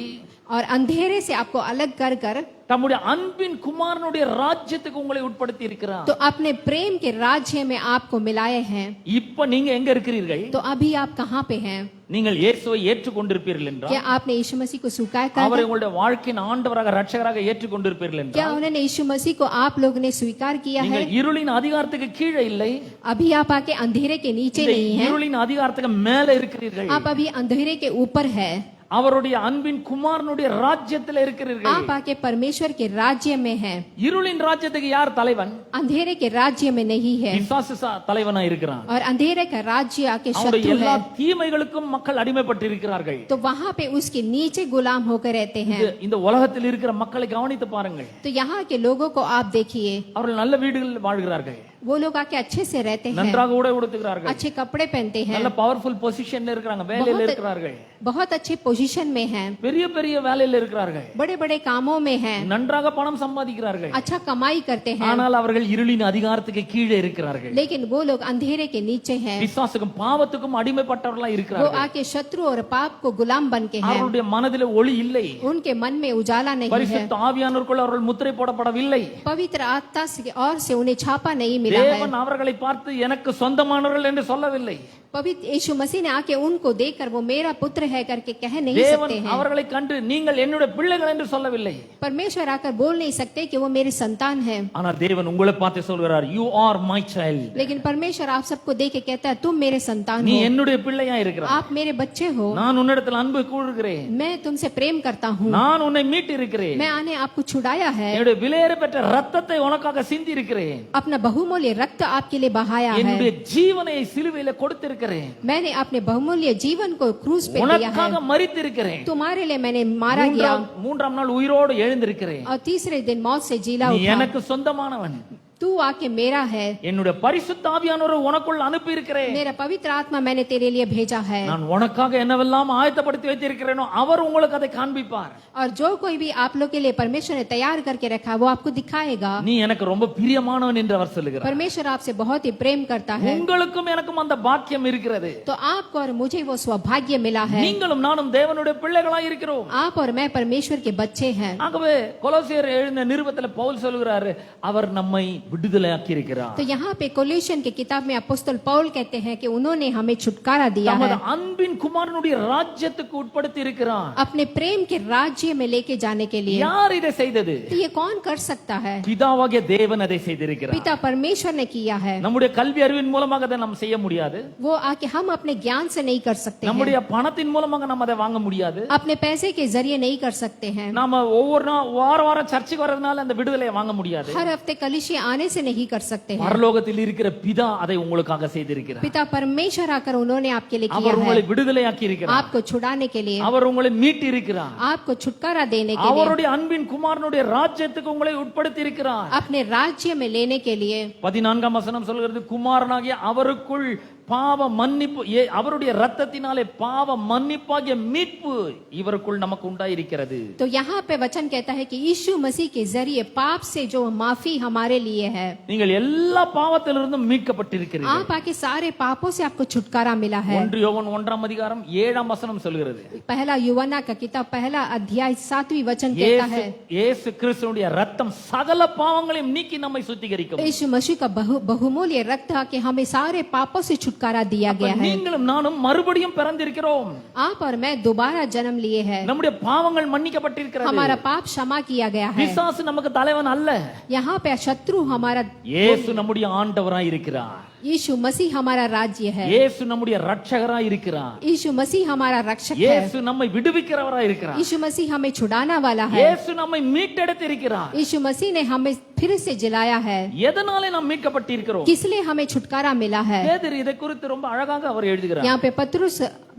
और अंधेरे से आपको अलग कर कर தம்முடைய அன்பின் குமாரனுடைய ராஜ்யத்துக்கு உங்களை உட்படுத்தி இருக்கிறார். तो अपने प्रेम के राज्य में आपको मिलाए हैं। இப்ப நீங்க எங்க இருக்கிறீர்கள்? तो अभी आप कहाँ पे हैं? நீங்கள் இயேசுவை ஏற்றுக்கொண்டிருப்பீர்கள் என்றால், क्या आपने यीशु मसीह को स्वीकार कर அவரை दिया? உங்களுடைய வாழ்க்கையின் ஆண்டவராக இரட்சகராக ஏற்றுக்கொண்டிருப்பீர்கள் क्या என்றால், उन्होंने यीशु मसीह को आप लोगों ने स्वीकार किया है? நீங்கள் இருளின் அதிகாரத்துக்கு கீழே இல்லை, अभी आप आके अंधेरे के नीचे இந்த नहीं है, இருளின் அதிகாரத்துக்கு மேல இருக்கிறீர்கள். आप अभी अंधेरे के ऊपर है, அவருடைய அன்பின் குமாரனுடைய ராஜ்யத்தில் இருக்கிறீர்கள். आप आके परमेश्वर के राज्य में है। இருளின் ராஜ்யத்துக்கு யார் தலைவன்? अंधेरे के राज्य में नहीं है, பிசாசு தலைவனா இருக்கிறான். और अंधेरे का राज्य आके அவருடைய शत्रु எல்லா है, தீமைகளுக்கும் மக்கள் அடிமைப்பட்டு இருக்கிறார்கள். तो वहाँ पे उसके नीचे गुलाम होकर रहते हैं। இந்த உலகத்தில் இருக்கிற மக்களை கவனித்து பாருங்கள். तो यहाँ के लोगों को आप देखिए, அவர்கள் நல்ல வீடுகளில் வாழ்கிறார்கள், वो लोग आके अच्छे से रहते हैं, நன்றாக உடை உடுத்துகிறார்கள், अच्छे कपड़े पहनते हैं, நல்ல பவர்ஃபுல் பொசிஷன்ல இருக்கிறாங்க, வேலையில இருக்கிறார்கள், बहुत अच्छे पोजीशन में हैं, பெரிய பெரிய வேலையில இருக்கிறார்கள், बड़े बड़े कामों में हैं, நன்றாக பணம் சம்பாதிக்கிறார்கள். अच्छा कमाई करते हैं, ஆனால் அவர்கள் இருளின் அதிகாரத்துக்கு கீழே இருக்கிறார்கள். लेकिन वो लोग अंधेरे के नीचे हैं, பிசாசுக்கும் பாவத்துக்கும் அடிமைப்பட்டவர்களா वो இருக்கிறார்கள். आके शत्रु और पाप को गुलाम बन के हैं, அவருடைய மனதில் ஒளி இல்லை, उनके मन में उजाला नहीं है, பரிசுத்த ஆவியானவருக்குள் அவர்கள் முத்திரை போடப்படவில்லை. पवित्र आत्मा से और से उन्हें छापा नहीं मिला है। தேவன் அவர்களை பார்த்து எனக்கு சொந்தமானவர்கள் என்று சொல்லவில்லை. पवित्र यीशु मसीह ने आके उनको देखकर वो मेरा पुत्र है करके कह नहीं தேவன் सकते हैं। அவர்களை கண்டு நீங்கள் என்னுடைய பிள்ளைகள் என்று சொல்லவில்லை. परमेश्वर आकर बोल नहीं सकते कि वो मेरे संतान है, ஆனால் தேவன் உங்களை பார்த்து சொல்கிறார், you are my child. लेकिन परमेश्वर आप सबको देख के कहता है तुम मेरे संतान நீ हो, என்னுடைய பிள்ளையா இருக்கிறாய். आप मेरे बच्चे हो, நான் உன்னிடத்தில் அன்பு கூறுகிறேன். मैं तुमसे प्रेम करता हूँ, நான் உன்னை மீட்டு இருக்கிறேன். मैं आने आपको छुड़ाया है, என்னுடைய விலையேற பெற்ற ரத்தத்தை உனக்காக சிந்தி இருக்கிறேன். अपना बहुमूल्य रक्त आपके लिए बहाया है, என்னுடைய ஜீவனை சிலுவையில கொடுத்திருக்கிறேன். मैंने अपने बहुमूल्य जीवन को क्रूस पे दिया है, உனக்காக மரித்திருக்கிறேன். तुम्हारे लिए मैंने मारा गया மூன்றாம் நாள் உயிரோடு எழுந்திருக்கிறேன். और तीसरे दिन मौत से जीला நீ उठा, எனக்கு சொந்தமானவன். तू आके मेरा है, என்னுடைய பரிசுத்த ஆவியானவரை உனக்குள் அனுப்பி இருக்கிறேன். मेरा पवित्र आत्मा मैंने तेरे लिए भेजा है, நான் உனக்காக என்னவெல்லாம் ஆயத்தப்படுத்தி வைத்திருக்கிறேனோ அவர் உங்களுக்கு அதை காண்பிப்பார். और जो कोई भी आप लोग के लिए परमेश्वर ने तैयार करके रखा वो आपको दिखाएगा। நீ எனக்கு ரொம்ப பிரியமானவன் என்று அவர் சொல்லுகிறார். परमेश्वर आपसे बहुत ही प्रेम करता है, உங்களுக்கும் எனக்கும் அந்த பாக்கியம் இருக்கிறது. तो आपको और मुझे वो सौभाग्य मिला है, நீங்களும் நானும் தேவனுடைய பிள்ளைகளாய் இருக்கிறோம். आप और मैं परमेश्वर के बच्चे हैं। ஆகவே கொலோசியர் எழுதின நிருபத்தில் பவுல் சொல்கிறார், அவர் நம்மை விடுதலையாக்கி இருக்கிறார். तो यहाँ पे कोलोसियन की किताब में अपोस्तल पौल कहते हैं कि उन्होंने हमें छुटकारा दिया है, தமது அன்பின் குமாரனுடைய ராஜ்யத்துக்கு உட்படுத்தி இருக்கிறார். अपने प्रेम के राज्य में लेके जाने के लिए। யார் இதை செய்தது? तो ये कौन कर सकता है? பிதாவாகிய தேவன் அதை செய்திருக்கிறார். पिता परमेश्वर ने किया है, நம்முடைய கல்வி அறிவின் மூலமாக அதை நாம் செய்ய முடியாது. वो आके हम अपने ज्ञान से नहीं कर सकते हैं, நம்முடைய பணத்தின் மூலமாக நாம் அதை வாங்க முடியாது. अपने पैसे के जरिए नहीं कर सकते हैं, நாம ஒவ்வொரு நாள் வாரம் சர்ச்சுக்கு வர்றதுனால அந்த விடுதலையை வாங்க முடியாது. हर हफ्ते कलीसिया आने से नहीं कर सकते हैं। பரலோகத்தில் இருக்கிற பிதா அதை உங்களுக்காக செய்திருக்கிறார். पिता परमेश्वर आकर उन्होंने आपके लिए किया அவர் உங்களை है, விடுதலையாக்கி இருக்கிறார். आपको छुड़ाने के लिए, அவர் உங்களை மீட்டி இருக்கிறார். आपको छुटकारा देने के लिए, அவருடைய அன்பின் குமாரனுடைய ராஜ்யத்துக்கு உங்களை உட்படுத்தி இருக்கிறார். अपने राज्य में लेने के लिए। 14ஆம் வசனம் சொல்கிறது, குமாரனாகிய அவருக்குள் பாவ மன்னிப்பு, அவருடைய ரத்தத்தினாலே பாவ மன்னிப்பாகிய மீட்பு இவருக்குள் நமக்கு உண்டாயிருக்கிறது. तो यहाँ पे वचन कहता है कि यीशु मसीह के जरिए पाप से जो माफी हमारे लिए है, நீங்கள் எல்லா பாவத்திலிருந்தும் மீட்கப்பட்டிருக்கிறீர்கள். आप आके सारे पापों से आपको छुटकारा मिला है। 1 யோவான் 1ஆம் அதிகாரம் 7ஆம் வசனம் சொல்கிறது, पहला यूवना का किताब पहला अध्याय 7वीं वचन कहता है, இயேசு கிறிஸ்துவினுடைய ரத்தம் சகல பாவங்களையும் நீக்கி நம்மை சுத்திகரிக்கும். यीशु मसीह का बहुमूल्य रक्त आके हमें सारे पापों से छुटकारा दिया गया है। நீங்களும் நானும் மறுபடியும் பிறந்திருக்கிறோம். आप और मैं दोबारा जन्म लिए हैं, நம்முடைய பாவங்கள் மன்னிக்கப்பட்டிருக்கிறது. हमारा पाप क्षमा किया गया है। பிசாசு நமக்கு தலைவன் அல்ல. यहाँ पे शत्रु हमारा, இயேசு நம்முடைய ஆண்டவராய் இருக்கிறார். यीशु मसीह हमारा राज्य है, இயேசு நம்முடைய ரட்சகராய் இருக்கிறார். यीशु मसीह हमारा रक्षक है, இயேசு நம்மை விடுவிக்கிறவராய் இருக்கிறார். यीशु मसीह हमें छुड़ाना वाला है, இயேசு நம்மை மீட்டெடுத்திருக்கிறார். यीशु मसीह ने हमें फिर से जिलाया है। எதனாலே நாம் மீட்கப்பட்டிருக்கிறோம்? किस लिए हमें छुटकारा मिला है? பேதுரு இதை குறித்து ரொம்ப அழகாக அவர் எழுதுகிறார். यहाँ पे पतरुस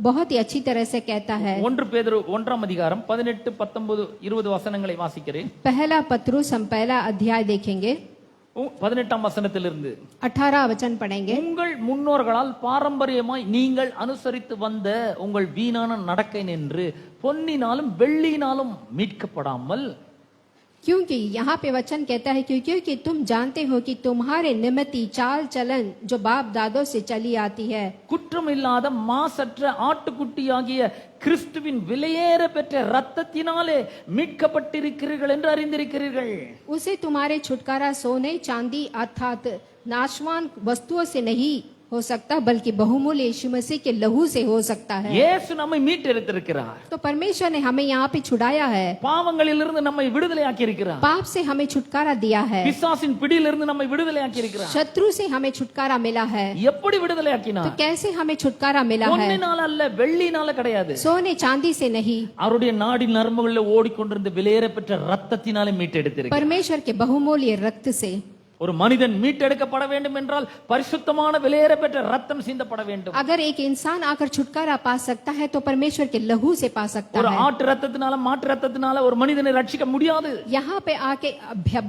बहुत ही अच्छी तरह से कहता है, 1 பேதுரு 1ஆம் அதிகாரம் 18, 19, 20 வசனங்களை வாசிக்கிறேன். पहला पतरुस हम पहला अध्याय देखेंगे, 18ஆம் வசனத்திலிருந்து 18 वचन पढ़ेंगे। உங்கள் முன்னோர்களால் பாரம்பரியமாய் நீங்கள் அனுசரித்து வந்த உங்கள் வீணான நடக்கை நின்று பொன்னினாலும் வெள்ளியினாலும் மீட்கப்படாமல், क्योंकि यहाँ पे वचन कहता है क्योंकि तुम जानते हो कि तुम्हारे निमित्ती चाल चलन जो बाप दादों से चली आती है, குற்றமில்லாத மாசற்ற ஆட்டுக்குட்டியாகிய கிறிஸ்துவின் விலையேற பெற்ற ரத்தத்தினாலே மீட்கப்பட்டிருக்கிறீர்கள் என்று அறிந்திருக்கிறீர்கள். उसे तुम्हारे छुटकारा सोने चांदी अर्थात नाशवान वस्तुओं से नहीं हो सकता बल्कि बहुमूल्य यीशु मसीह के लहू से हो सकता है। இயேசு நம்மை மீட்டெடுத்திருக்கிறார். तो परमेश्वर ने हमें यहाँ पे छुड़ाया है, பாவங்களிலிருந்து நம்மை விடுதலையாக்கி இருக்கிறார். पाप से हमें छुटकारा दिया है, பிசாசின் பிடியிலிருந்து நம்மை விடுதலையாக்கி இருக்கிறார். शत्रु से हमें छुटकारा मिला है। எப்படி விடுதலையாக்கினார்? तो कैसे हमें छुटकारा मिला है? பொன்னினால அல்ல, வெள்ளியினால கிடையாது. सोने चांदी से नहीं, அவருடைய நாடி நரம்புகளில் ஓடிக்கொண்டிருந்த விலையேற பெற்ற ரத்தத்தினாலே மீட்டெடுத்திருக்கிறார். परमेश्वर के बहुमूल्य रक्त से। ஒரு மனிதன் மீட்டெடுக்கப்பட வேண்டும் என்றால் பரிசுத்தமான விலையேற பெற்ற ரத்தம் சிந்தப்பட வேண்டும். अगर एक इंसान आकर छुटकारा पा सकता है तो परमेश्वर के लहू से पा सकता ஒரு है। ஆட்டு ரத்தத்தினால மாட்டு ரத்தத்தினால ஒரு மனிதனை ரட்சிக்க முடியாது. यहाँ पे आके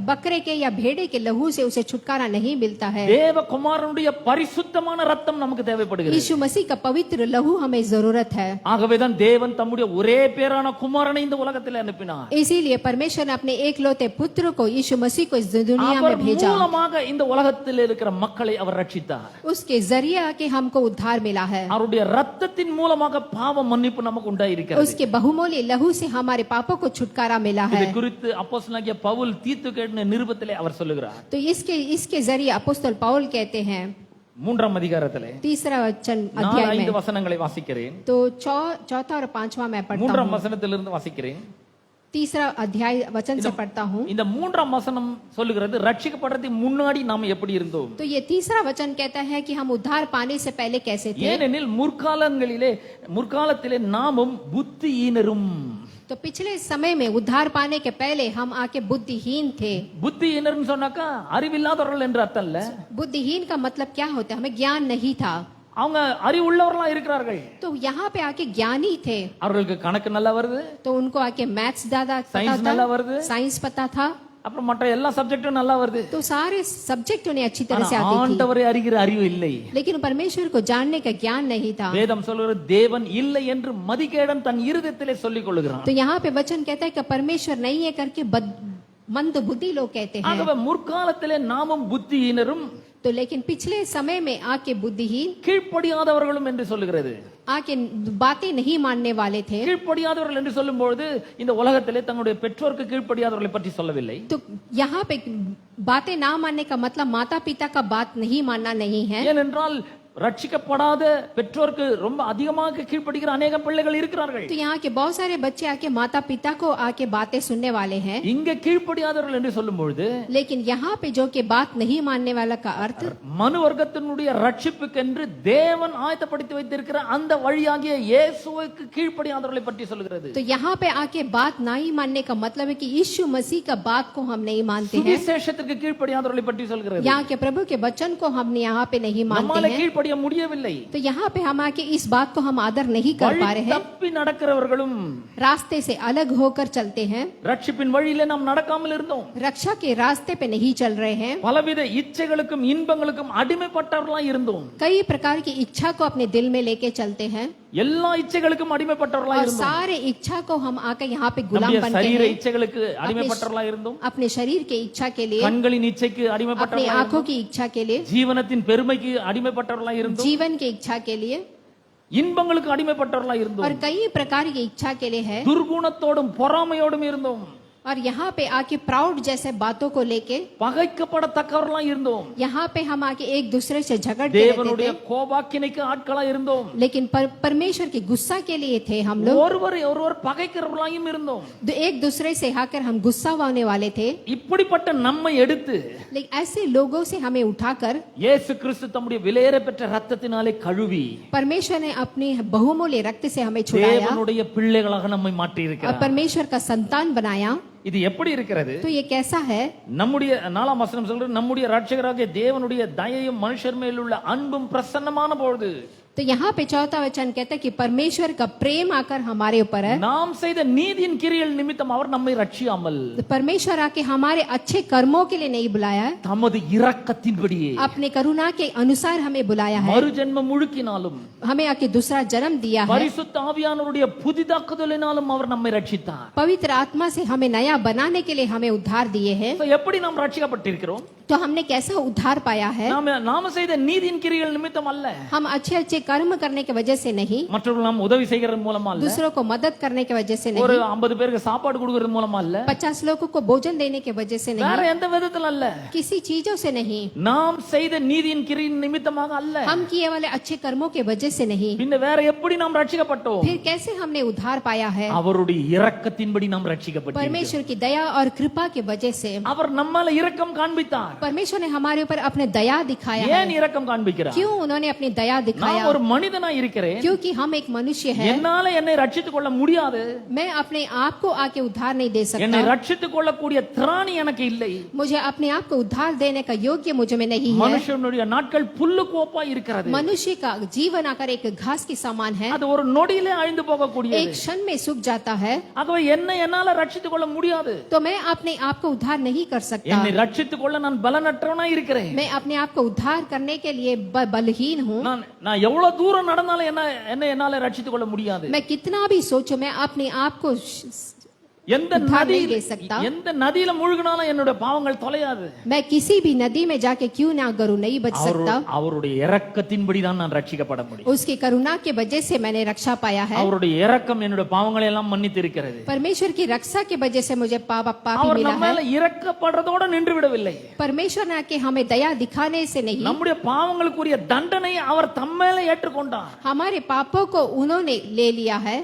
बकरे के या भेड़े के लहू से उसे छुटकारा नहीं मिलता है। தேவகுமாரனுடைய பரிசுத்தமான ரத்தம் நமக்கு தேவைப்படுகிறது. यीशु मसीह का पवित्र लहू हमें जरूरत है। ஆகவேதான் தேவன் தம்முடைய ஒரே பேரான குமாரனை இந்த உலகத்தில் அனுப்பினார். इसीलिए परमेश्वर ने अपने एकलौते पुत्र को यीशु मसीह को इस दुनिया में भेजा। மூலமாக இந்த உலகத்தில் இருக்கிற மக்களை அவர் ரட்சித்தார். उसके जरिए आके हमको उद्धार मिला है। அவருடைய ரத்தத்தின் மூலமாக பாவ மன்னிப்பு நமக்கு உண்டாயிருக்கிறது. उसके बहुमूल्य लहू से हमारे पापों को छुटकारा मिला है। இது குறித்து அப்போஸ்தலனாகிய பவுல் தீத்துக்கு எழுதின நிருபத்திலே அவர் சொல்லுகிறார். तो इसके जरिए अपोस्तल पौल कहते हैं, மூன்றாம் அதிகாரத்திலே तीसरा वचन 4 अध्याय 5 में। வசனங்களை வாசிக்கிறேன். तो चौथा और पांचवा मैं पढ़ता மூன்றாம் हूँ। வசனத்திலிருந்து வாசிக்கிறேன். तीसरा अध्याय वचन से पढ़ता हूँ। இந்த மூன்றாம் வசனம் சொல்லுகிறது ரட்சிக்கப்படுறதுக்கு முன்னாடி நாம எப்படி இருந்தோம். तो ये तीसरा वचन कहता है कि हम उद्धार पाने से पहले कैसे थे। ஏனெனில் முற்காலத்திலே நாமும் புத்தியீனரும். तो पिछले समय में उद्धार पाने के पहले हम आके बुद्धिहीन थे। புத்தியீனர்னு சொன்னாக்கா அறிவில்லாதவர்கள் என்று அர்த்தம் இல்ல. बुद्धिहीन का मतलब क्या होता है? हमें ज्ञान नहीं था। அவங்க அறிவுள்ளவர்களா இருக்கிறார்கள். तो यहाँ पे आके ज्ञानी थे। அவர்களுக்கு கணக்கு நல்லா வருது, तो उनको आके मैथ्स ज्यादा साइंस पता நல்லா था, வருது, साइंस पता था, அப்புறம் மற்ற எல்லா சப்ஜெக்டும் நல்லா வருது. तो सारे सब्जेक्ट उन्हें अच्छी तरह से ஆனா आती थी। ஆண்டவரை அறிகிற அறிவு இல்லை. लेकिन परमेश्वर को जानने का ज्ञान नहीं था। வேதம் சொல்கிறது தேவன் இல்லை என்று மதிகேடன் தன் இருதயத்திலே சொல்லிக் கொள்கிறான். तो यहाँ पे वचन कहता है कि परमेश्वर नहीं है करके मंद बुद्धि लोग कहते हैं। ஆகவே முற்காலத்திலே நாமும் புத்தியீனரும் तो लेकिन पिछले समय में आके बुद्धिहीन, கீழ்ப்படியாதவர்களும் என்று சொல்லுகிறது. आके बातें नहीं मानने वाले थे। கீழ்ப்படியாதவர்கள் என்று சொல்லும்போது இந்த உலகத்திலே தங்களுடைய பெற்றோருக்கு கீழ்ப்படியாதவர்களை பற்றி சொல்லவில்லை. तो यहाँ पे बातें ना मानने का मतलब माता पिता का बात नहीं मानना नहीं है। ஏனென்றால் ரட்சிக்கப்படாத பெற்றோருக்கு ரொம்ப அதிகமாக கீழ்ப்படிக்கிற अनेक பிள்ளைகள் இருக்கிறார்கள். तो यहाँ के बहुत सारे बच्चे आके माता पिता को आके बातें सुनने वाले हैं। இங்க கீழ்ப்படியாதவர்கள் என்று சொல்லும்பொழுது लेकिन यहाँ पे जो कि बात नहीं मानने वाला का अर्थ மனு வர்க்கத்தினுடைய ரட்சிப்புக்கென்று தேவன் ஆயத்தப்படுத்தி வைத்திருக்கிற அந்த வழியாகிய இயேசுவுக்கு கீழ்ப்படியாதவர்களை பற்றி சொல்கிறது. तो यहाँ पे आके बात नहीं मानने का मतलब है कि यीशु मसीह का बात को हम नहीं मानते हैं। சுவிசேஷத்திற்கு கீழ்ப்படியாதவர்களை பற்றி சொல்கிறது. यहाँ के प्रभु के वचन को हम यहाँ पे नहीं मानते நம்மால हैं। கீழ்ப்படிய முடியவில்லை. तो यहाँ पे हम आके इस बात को हम आदर नहीं कर पा रहे हैं। தப்பி நடக்கிறவர்களும் रास्ते से अलग होकर चलते हैं। ரட்சிப்பின் வழியிலே நாம் நடக்காமல் இருந்தோம். रक्षा के रास्ते पे नहीं चल रहे हैं। பலவித இச்சைகளுக்கும் இன்பங்களுக்கும் அடிமைப்பட்டவர்களாய் இருந்தோம். कई प्रकार की इच्छा को अपने दिल में लेके चलते हैं। எல்லா இச்சைகளுக்கும் அடிமைப்பட்டவர்களாய் और இருந்தோம். सारे इच्छा को हम आके यहाँ पे गुलाम நம்முடைய बन के சரீர हैं। இச்சைகளுக்கு அடிமைப்பட்டவர்களாய் இருந்தோம். अपने शरीर के इच्छा के लिए, கண்களின் இச்சைக்கு अपनी அடிமைப்பட்டவர்களாய் आंखों இருந்தோம். की इच्छा के लिए, ஜீவனத்தின் பெருமைக்கு அடிமைப்பட்டவர்களாய் இருந்தோம். जीवन की इच्छा के लिए இன்பங்களுக்கு அடிமைப்பட்டவர்களாய் और இருந்தோம். कई प्रकार की इच्छा के लिए है। துர்குணத்தோடும் பொறாமையோடும் இருந்தோம். और यहाँ पे आके प्राउड जैसे बातों को लेके பகைக்கப்படத்தக்கவர்களாய் இருந்தோம். यहाँ पे हम आके एक दूसरे से झगड़ते रहते தேவனுடைய थे। கோபாக்கினைக்கு ஆட்களாய் இருந்தோம். लेकिन परमेश्वर की गुस्सा के लिए थे हम लोग। ஒருவரை ஒருவர் பகைக்கிறவர்களாயும் இருந்தோம். एक दूसरे से आकर हम गुस्सा होने वाले थे। இப்படிப்பட்ட நம்மை எடுத்து लेकिन ऐसे लोगों से हमें उठाकर இயேசு கிறிஸ்து தம்முடைய விலையேற பெற்ற ரத்தத்தினாலே கழுவி परमेश्वर ने अपने बहुमूल्य रक्त से हमें छुड़ाया தேவனுடைய பிள்ளைகளாக நம்மை மாற்றி और இருக்கிறார். परमेश्वर का संतान बनाया। இது எப்படி இருக்கிறது? तो ये कैसा है? நம்முடைய 4ஆம் வசனம் சொல்றது நம்முடைய ரட்சகராகிய தேவனுடைய தயையும் மனுஷர் மேல் உள்ள அன்பும் பிரசன்னமான பொழுது तो यहाँ पे चौथा वचन कहता है कि परमेश्वर का प्रेम आकर हमारे ऊपर है। நாம் செய்த நீதியின் கிரியைகள் நிமித்தம் அவர் நம்மை ரட்சியாமல் तो परमेश्वर आके हमारे अच्छे कर्मों के लिए नहीं बुलाया है, தமது இரக்கத்தின்படியே अपने करुणा के अनुसार हमें बुलाया है। மறுஜென்ம முழுக்கினாலும் हमें आके दूसरा जन्म दिया है। பரிசுத்த ஆவியானவருடைய புதிதாக்குதலினாலும் அவர் நம்மை ரட்சித்தார். पवित्र आत्मा से हमें नया बनाने के लिए हमें उद्धार दिए हैं। So, எப்படி நாம் ரட்சிக்கப்பட்டிருக்கிறோம்? तो हमने कैसा उद्धार पाया है? நாம செய்த நீதியின் கிரியைகள் நிமித்தம் அல்ல, हम अच्छे अच्छे कर्म करने की वजह से नहीं, மற்றவர்கள் நாம் உதவி செய்கிறது மூலமா அல்ல, दूसरों को मदद करने की वजह से ஒரு नहीं, 50 பேருக்கு சாப்பாடு கொடுக்கிறது மூலமா அல்ல, 50 लोगों को भोजन देने की वजह से வேற नहीं, எந்த விதத்தில் அல்ல, किसी चीजों से नहीं, நாம் செய்த நீதியின் கிரியின் நிமித்தமாக அல்ல. हम किए वाले अच्छे कर्मों की वजह से नहीं। பின்ன வேற எப்படி நாம் ரட்சிக்கப்பட்டோம்? फिर कैसे हमने उद्धार पाया है? அவருடைய இரக்கத்தின்படி நாம் ரட்சிக்கப்பட்டோம். परमेश्वर की दया और कृपा की वजह से। அவர் நம்மால இரக்கம் காண்பித்தார். परमेश्वर ने हमारे ऊपर अपने दया दिखाया है। ஏன் இரக்கம் காண்பிக்கிறார்? क्यों उन्होंने अपनी दया दिखाया? நான் ஒரு மனிதனா இருக்கிறேன், क्योंकि हम एक मनुष्य है। என்னால என்னை ரட்சித்துக் கொள்ள முடியாது, मैं अपने आप को आके उद्धार नहीं दे என்னை सकता, ரட்சித்துக் கொள்ளக்கூடிய திராணி எனக்கு இல்லை. मुझे अपने आप को उद्धार देने का योग्य मुझ में नहीं है। மனுஷனுடைய நாட்கள் புல்லுக்கு ஒப்பாய் இருக்கிறது. मनुष्य का जीवन आकर एक घास के समान है, அது ஒரு நொடியிலே அழிந்து एक போகக்கூடியது. क्षण में सूख जाता है। ஆகவே என்னை என்னால ரட்சித்துக் கொள்ள முடியாது. तो मैं अपने आप को उद्धार नहीं कर सकता। என்னை ரட்சித்துக் கொள்ள நான் பலனற்றவனாய் இருக்கிறேன். मैं अपने आप को उद्धार करने के लिए बलहीन हूँ। நான் எவ்வளவு தூரம் நடந்தாலும் என்ன என்னால ரட்சித்துக் கொள்ள முடியாது. मैं कितना भी सोचूं, मैं अपने आप को எந்த उद्धार नहीं நதியில दे सकता। எந்த நதியில மூழ்கினாலும் என்னோட பாவங்கள் தொலையாது. मैं किसी भी नदी में जाके क्यों ना करूं नहीं बच सकता। அவருடைய இரக்கத்தின்படி தான் நான் ரட்சிக்கப்பட முடியும். उसकी करुणा के वजह से मैंने रक्षा पाया है। அவருடைய இரக்கம் என்னோட பாவங்களை எல்லாம் மன்னித்து இருக்கிறது. परमेश्वर की रक्षा की वजह से मुझे पापी அவர் मिला நம்ம है। மேல இரக்கப்படுறதோட நின்று விடவில்லை. परमेश्वर ने आके हमें दया दिखाने से नहीं, நம்முடைய பாவங்களுக்குரிய தண்டனை அவர் தம்மேல ஏற்றுக்கொண்டார். हमारे पापों को उन्होंने ले लिया है।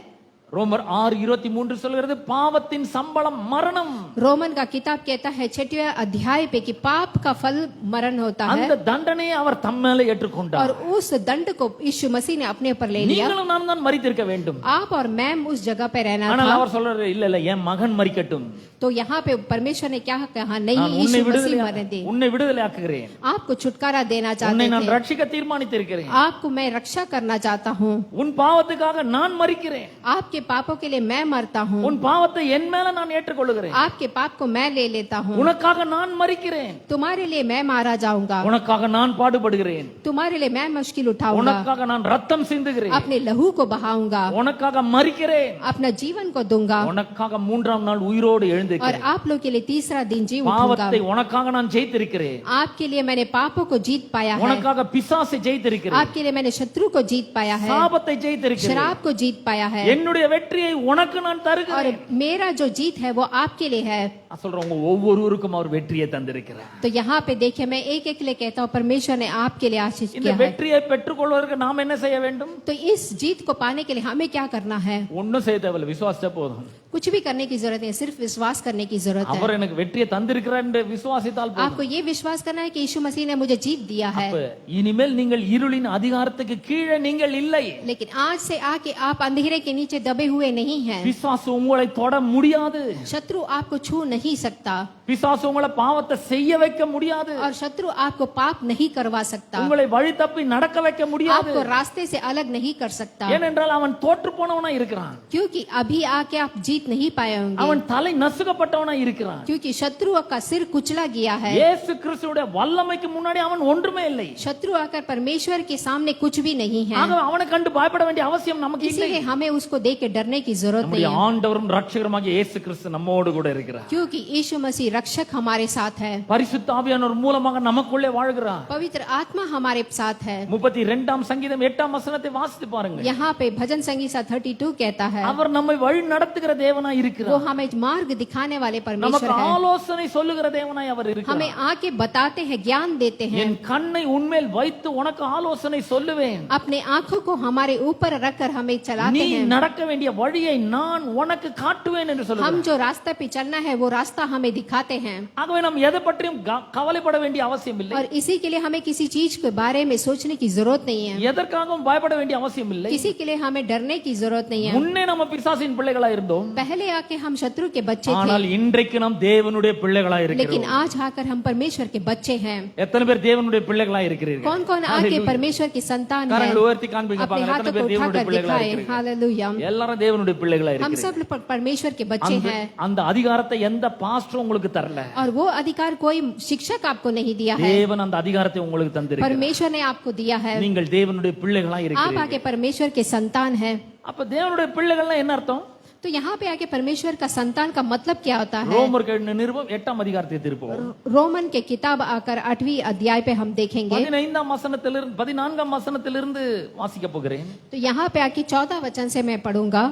ரோமர் 6:23 சொல்கிறது பாவத்தின் சம்பளம் மரணம். रोमन का किताब कहता है 6वें अध्याय पे कि पाप का फल मरण होता है அந்த தண்டனையை அவர் தம்மேல ஏற்றுக்கொண்டார். और उस दंड को यीशु मसीह ने अपने ऊपर ले लिया। நீங்களும் நான் தான் மரித்திருக்க வேண்டும். आप और मैं उस जगह पे रहना ஆனால் था। அவர் சொல்றாரு இல்ல இல்ல என் மகன் மரிக்கட்டும். तो यहाँ पे परमेश्वर ने क्या कहा, नहीं நான் உன்னை यीशु मसीह मरने दे। உன்னை விடுதலையாக்குகிறேன். आपको छुटकारा देना உன்னை चाहते நான் थे, ரட்சிக்க தீர்மானித்திருக்கிறேன். आपको मैं रक्षा करना चाहता हूँ। உன் பாவத்துக்காக நான் மரிக்கிறேன். आपके पापों के लिए मैं मरता हूँ, உன் பாவத்தை என் மேல நான் ஏற்றுக்கொள்கிறேன். आपके पाप को मैं ले लेता हूँ। உனக்காக நான் மரிக்கிறேன். तुम्हारे लिए मैं मारा जाऊंगा, உனக்காக நான் பாடுபடுகிறேன். तुम्हारे लिए मैं मुश्किल उठाऊंगा, உனக்காக நான் ரத்தம் சிந்துகிறேன். अपने लहू को बहाऊंगा, உனக்காக மரிக்கிறேன். अपना जीवन को दूंगा உனக்காக மூன்றாம் நாள் உயிரோடு और எழுந்திருக்கிறேன். आप लोग के लिए तीसरा दिन जी उठूंगा। பாவத்தை உனக்காக நான் ஜெயித்திருக்கிறேன். आपके लिए मैंने पापों को जीत पाया है, உனக்காக பிசாசை ஜெயித்திருக்கிறேன். आपके लिए मैंने शत्रु को जीत पाया है, சாபத்தை ஜெயித்திருக்கிறேன். शराब को जीत पाया है என்னுடைய வெற்றியை உனக்கு நான் और தருகிறேன். मेरा जो जीत है वो आपके लिए है। நான் சொல்றேன் உங்க ஒவ்வொருவருக்கும் அவர் வெற்றியை தந்திருக்கிறார். तो यहाँ पे देखिए मैं एक एक के लिए कहता हूँ परमेश्वर ने आपके लिए आशीष இந்த किया है। வெற்றியை பெற்றுக்கொள்வதற்கு நாம் என்ன செய்ய வேண்டும்? तो इस जीत को पाने के लिए हमें क्या करना है? ஒன்னும் செய்ய தேவையில்லை, விசுவாசிச்சா போதும். कुछ भी करने की जरूरत नहीं, सिर्फ विश्वास करने की जरूरत है। அவர் எனக்கு வெற்றியை தந்திருக்கிறார் என்று விசுவாசித்தால் போதும். आपको ये विश्वास करना है कि यीशु मसीह ने मुझे जीत दिया है। அப்ப இனிமேல் நீங்கள் இருளின் அதிகாரத்துக்கு கீழே நீங்கள் இல்லை. लेकिन आज से आके आप अंधेरे के नीचे दबे हुए नहीं हैं। பிசாசு உங்களை தொட முடியாது. शत्रु आपको छू नहीं सकता பிசாசு உங்களை பாவத்தை செய்ய வைக்க முடியாது. और शत्रु आपको पाप नहीं करवा सकता, உங்களை வழி தப்பி நடக்க வைக்க முடியாது. आपको रास्ते से अलग नहीं कर सकता, ஏனென்றால் அவன் தோற்று போனவனா இருக்கிறான். क्योंकि अभी आके आप जीत नहीं पाए होंगे, அவன் தலை நசுக்கப்பட்டவனா இருக்கிறான். क्योंकि शत्रु का सिर कुचला गया है। இயேசு கிறிஸ்துவுடைய வல்லமைக்கு முன்னாடி அவன் ஒன்றுமே இல்லை. शत्रु आकर परमेश्वर के सामने कुछ भी नहीं है, ஆக அவனை கண்டு பயப்பட வேண்டிய அவசியம் நமக்கு இல்லை. इसीलिए हमें उसको देख के डरने की जरूरत नहीं நம்முடைய है, ஆண்டவரும் ரட்சகருமாகிய இயேசு கிறிஸ்து நம்மோடு கூட இருக்கிறார். क्योंकि यीशु मसीह रक्षक हमारे साथ है, பரிசுத்த ஆவியானவர் மூலமாக நமக்குள்ளே வாழ்கிறார். पवित्र आत्मा हमारे साथ है। 32ஆம் சங்கீதம் 8ஆம் வசனத்தை வாசித்து பாருங்க. यहाँ पे भजन संगीता 32 कहता है, அவர் நம்மை வழி நடத்துகிற தேவனாய் वो இருக்கிறார். हमें मार्ग दिखाने वाले நமக்கு परमेश्वर है, ஆலோசனை சொல்லுகிற தேவனாய் அவர் இருக்கிறார். हमें आके बताते हैं, ज्ञान देते हैं। என் கண்ணை உன்மேல் வைத்து உனக்கு ஆலோசனை சொல்லுவேன். अपने आंखों को हमारे ऊपर रखकर हमें நீ चलाते हैं। நடக்க வேண்டிய வழியை நான் உனக்கு காட்டுவேன் என்று हम சொல்லுகிறார். जो रास्ते पे चलना है वो रास्ता हमें दिखाते हैं, ஆகவே நாம் எதை பற்றியும் கவலைப்பட வேண்டிய அவசியம் இல்லை. और इसी के लिए हमें किसी चीज के बारे में सोचने की जरूरत नहीं है, எதற்காகவும் பயப்பட வேண்டிய அவசியம் இல்லை. किसी के लिए हमें डरने की जरूरत नहीं है। முன்னே நம்ம பிசாசின் பிள்ளைகளா இருந்தோம். पहले आके हम शत्रु के बच्चे ஆனால் थे, இன்றைக்கு நாம் தேவனுடைய பிள்ளைகளா लेकिन இருக்கிறோம். आज आकर हम परमेश्वर के बच्चे हैं। எத்தனை பேர் தேவனுடைய பிள்ளைகளா இருக்கிறீர்கள்? कौन कौन आके परमेश्वर की संतान है? கரங்களை உயர்த்தி காண்பீங்க अपने பாருங்க. हाथों எத்தனை को பேர் தேவனுடைய उठाकर பிள்ளைகளா दिखाएं, இருக்கிறீர்கள்? हालेलुया। எல்லாரும் தேவனுடைய பிள்ளைகளா हम இருக்கிறீர்கள். सब परमेश्वर के बच्चे हैं, அந்த அதிகாரத்தை எந்த பாஸ்டரும் உங்களுக்கு தரல. और वो अधिकार कोई शिक्षक आपको नहीं दिया है, தேவன் அந்த அதிகாரத்தை உங்களுக்கு தந்திருக்கிறார். परमेश्वर ने आपको दिया है। நீங்கள் தேவனுடைய பிள்ளைகளா आप இருக்கிறீர்கள். आके परमेश्वर के संतान हैं। அப்ப தேவனுடைய பிள்ளைகள்னா என்ன அர்த்தம்? तो यहाँ पे आके परमेश्वर का संतान का मतलब क्या होता है? ரோமர் நிருபம் 8ஆம் அதிகாரத்தை திருப்போம். रोमन के किताब आकर 8वीं अध्याय पे हम देखेंगे। 15ஆம் வசனத்திலிருந்து 14ஆம் வசனத்திலிருந்து வாசிக்க போகிறேன். तो यहाँ पे आके 14 वचन से मैं पढ़ूंगा।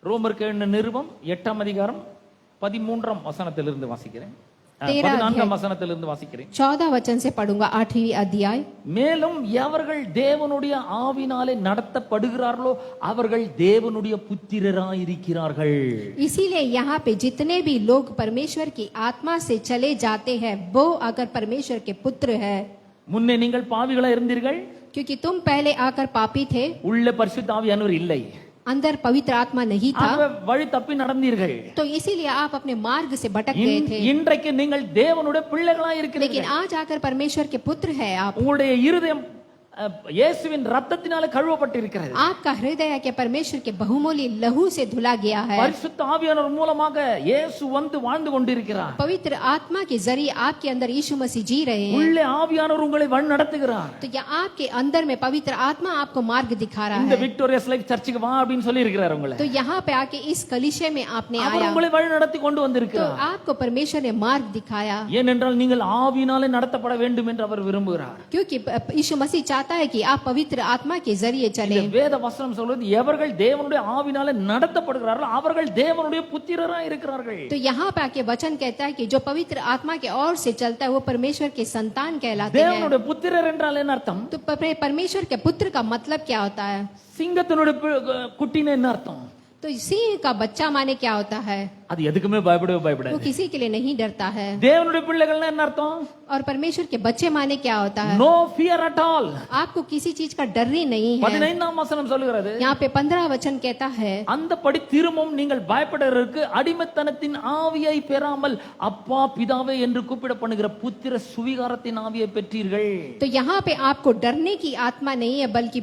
ரோமர் நிருபம் 8ஆம் அதிகாரம் 13ஆம் வசனத்திலிருந்து வாசிக்கிறேன். 13 14ஆம் வசனத்திலிருந்து வாசிக்கிறேன். 14 वचन से पढ़ूंगा 8वीं अध्याय। மேலும் எவர்கள் தேவனுடைய ஆவினாலே நடத்தப்படுகிறார்களோ அவர்கள் தேவனுடைய புத்திரராயிருக்கிறார்கள். इसीलिए यहाँ पे जितने भी लोग परमेश्वर की आत्मा से चले जाते हैं वो अगर परमेश्वर के पुत्र है, முன்னே நீங்கள் பாவிகளா இருந்தீர்கள், क्योंकि तुम पहले आकर पापी थे, உள்ள பரிசுத்த ஆவியானவர் இல்லை, अंदर पवित्र आत्मा नहीं था, ஆகவே வழி தப்பி நடந்தீர்கள். तो इसीलिए आप अपने मार्ग से भटक गए थे। இன்றைக்கு நீங்கள் தேவனுடைய பிள்ளைகளா இருக்கிறீர்கள். लेकिन आज आकर परमेश्वर के पुत्र है आप, உங்களுடைய இருதயம் இயேசுவின் ரத்தத்தினால கழுவப்பட்டிருக்கிறது. आपका हृदय के परमेश्वर के बहुमूल्य लहू से धुला गया है। பரிசுத்த ஆவியானவர் மூலமாக இயேசு வந்து வாழ்ந்து கொண்டிருக்கிறார். पवित्र आत्मा के जरिए आपके अंदर यीशु मसीह जी रहे हैं। உள்ளே ஆவியானவர் உங்களை வழி நடத்துகிறார். तो या आपके अंदर में पवित्र आत्मा आपको मार्ग दिखा रहा இந்த है। விக்டோரியஸ் லைஃப் சர்ச்சுக்கு வா அப்படினு சொல்லி இருக்கிறார் உங்களை. तो यहाँ पे आके इस कलीसिया में आपने அவர் आया, உங்களை வழி நடத்தி கொண்டு तो வந்திருக்கிறார். आपको परमेश्वर ने मार्ग दिखाया, ஏனென்றால் நீங்கள் ஆவியினாலே நடத்தப்பட வேண்டும் என்று அவர் விரும்புகிறார். क्योंकि यीशु मसीह चाहता है कि आप पवित्र आत्मा के जरिए இந்த चलें। வேத வசனம் சொல்வது எவர்கள் தேவனுடைய ஆவியினாலே நடத்தப்படுகிறார்களோ அவர்கள் தேவனுடைய புத்திரராய் இருக்கிறார்கள். तो यहाँ पे आके वचन कहता है कि जो पवित्र आत्मा के ओर से चलता है वो परमेश्वर के संतान कहलाते हैं। தேவனுடைய புத்திரர் என்றால் என்ன அர்த்தம்? तो परमेश्वर के पुत्र का मतलब क्या होता है? சிங்கத்தினுடைய குட்டின்னு என்ன அர்த்தம்? तो सिंह का बच्चा माने क्या होता है? அது எதுக்குமே பயப்படவே वो பயப்படாது. किसी के लिए नहीं डरता है। தேவனுடைய பிள்ளைகள்னா என்ன அர்த்தம்? और परमेश्वर के बच्चे माने क्या होता है? No fear at all. आपको किसी चीज का डर ही नहीं है। 15ஆம் வசனம் சொல்கிறது, यहाँ पे 15 वचन कहता है, அந்தபடி திரும்பவும் நீங்கள் பயப்படுவதற்கு அடிமைத்தனத்தின் ஆவியை பெறாமல் அப்பா பிதாவே என்று கூப்பிட பண்ணுகிற புத்திர சுவிகாரத்தின் ஆவியை பெற்றீர்கள். तो यहाँ पे आपको डरने की आत्मा नहीं है बल्कि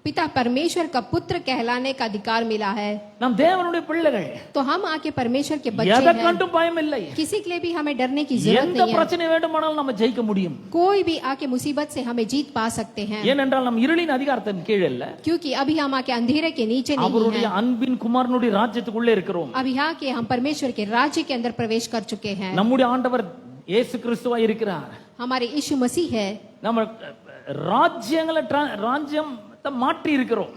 पिता परमेश्वर का पुत्र कहलाने का अधिकार मिला है। நாம் தேவனுடைய பிள்ளைகள். तो हम आके परमेश्वर के बच्चे हैं। எதற்கண்டும் பயம் இல்லை. किसी के लिए भी हमें डरने की जरूरत எந்த नहीं है। பிரச்சனை வேண்டுமானாலும் நம்ம ஜெயிக்க முடியும். कोई भी आके मुसीबत से हमें जीत पा सकते हैं, ஏனென்றால் நாம் இருளின் அதிகாரத்தின் கீழ் அல்ல, क्योंकि अभी हम आके अंधेरे के नीचे नहीं அவருடைய हैं। அன்பின் குமாரனுடைய ராஜ்யத்துக்குள்ளே இருக்கிறோம். अभी आके हम परमेश्वर के राज्य के अंदर प्रवेश कर चुके हैं। நம்முடைய ஆண்டவர் இயேசு கிறிஸ்துவாய் இருக்கிறார். हमारे यीशु मसीह है। நம்ம ராஜ்யம் மாற்றி இருக்கிறோம்.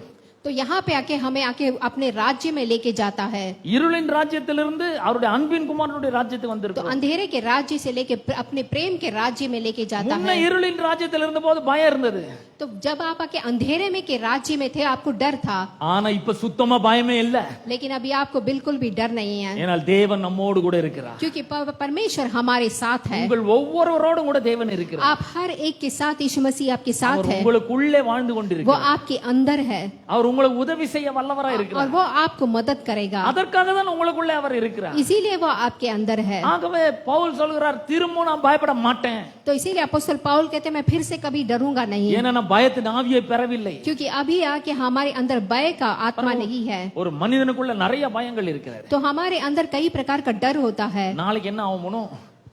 तो यहाँ पे आके हमें आके अपने राज्य में लेके जाता है। இருளின் ராஜ்யத்திலிருந்து அவருடைய அன்பின் குமாரனுடைய ராஜ்யத்துக்கு तो வந்திருக்கிறோம். अंधेरे के राज्य से लेके अपने प्रेम के राज्य में लेके जाता முன்ன है। இருளின் ராஜ்யத்தில் இருந்தபோது பயம் இருந்தது. तो जब आप आके अंधेरे में के राज्य में थे आपको डर था, ஆனா இப்ப சுத்தமா பயமே இல்ல. लेकिन अभी आपको बिल्कुल भी डर नहीं है, ஏனால் தேவன் நம்மோடு கூட இருக்கிறார். क्योंकि परमेश्वर हमारे साथ है। உங்கள் ஒவ்வொருவரோடும் கூட தேவன் இருக்கிறார். आप हर एक के साथ यीशु मसीह आपके साथ அவர் है। உங்களுக்குள்ளே வாழ்ந்து वो கொண்டிருக்கிறார். आपके अंदर है அவர் உங்களுக்கு உதவி செய்ய வல்லவராய் और இருக்கிறார். वो आपको मदद करेगा। அதற்காக தான் உங்களுக்குள்ளே அவர் இருக்கிறார். इसीलिए वो आपके अंदर है। ஆகவே பவுல் சொல்கிறார், திரும்ப நான் பயப்பட மாட்டேன். तो इसीलिए अपोस्तल पौल कहते हैं मैं फिर से कभी डरूंगा नहीं, ஏன்னா நான் பயத்தின் ஆவியை பெறவில்லை. क्योंकि अभी आके हमारे अंदर भय का आत्मा नहीं है। ஒரு மனிதனுக்குள்ள நிறைய பயங்கள் இருக்கிறது. तो हमारे अंदर कई प्रकार का डर होता है। நாளைக்கு என்ன ஆகுமோ,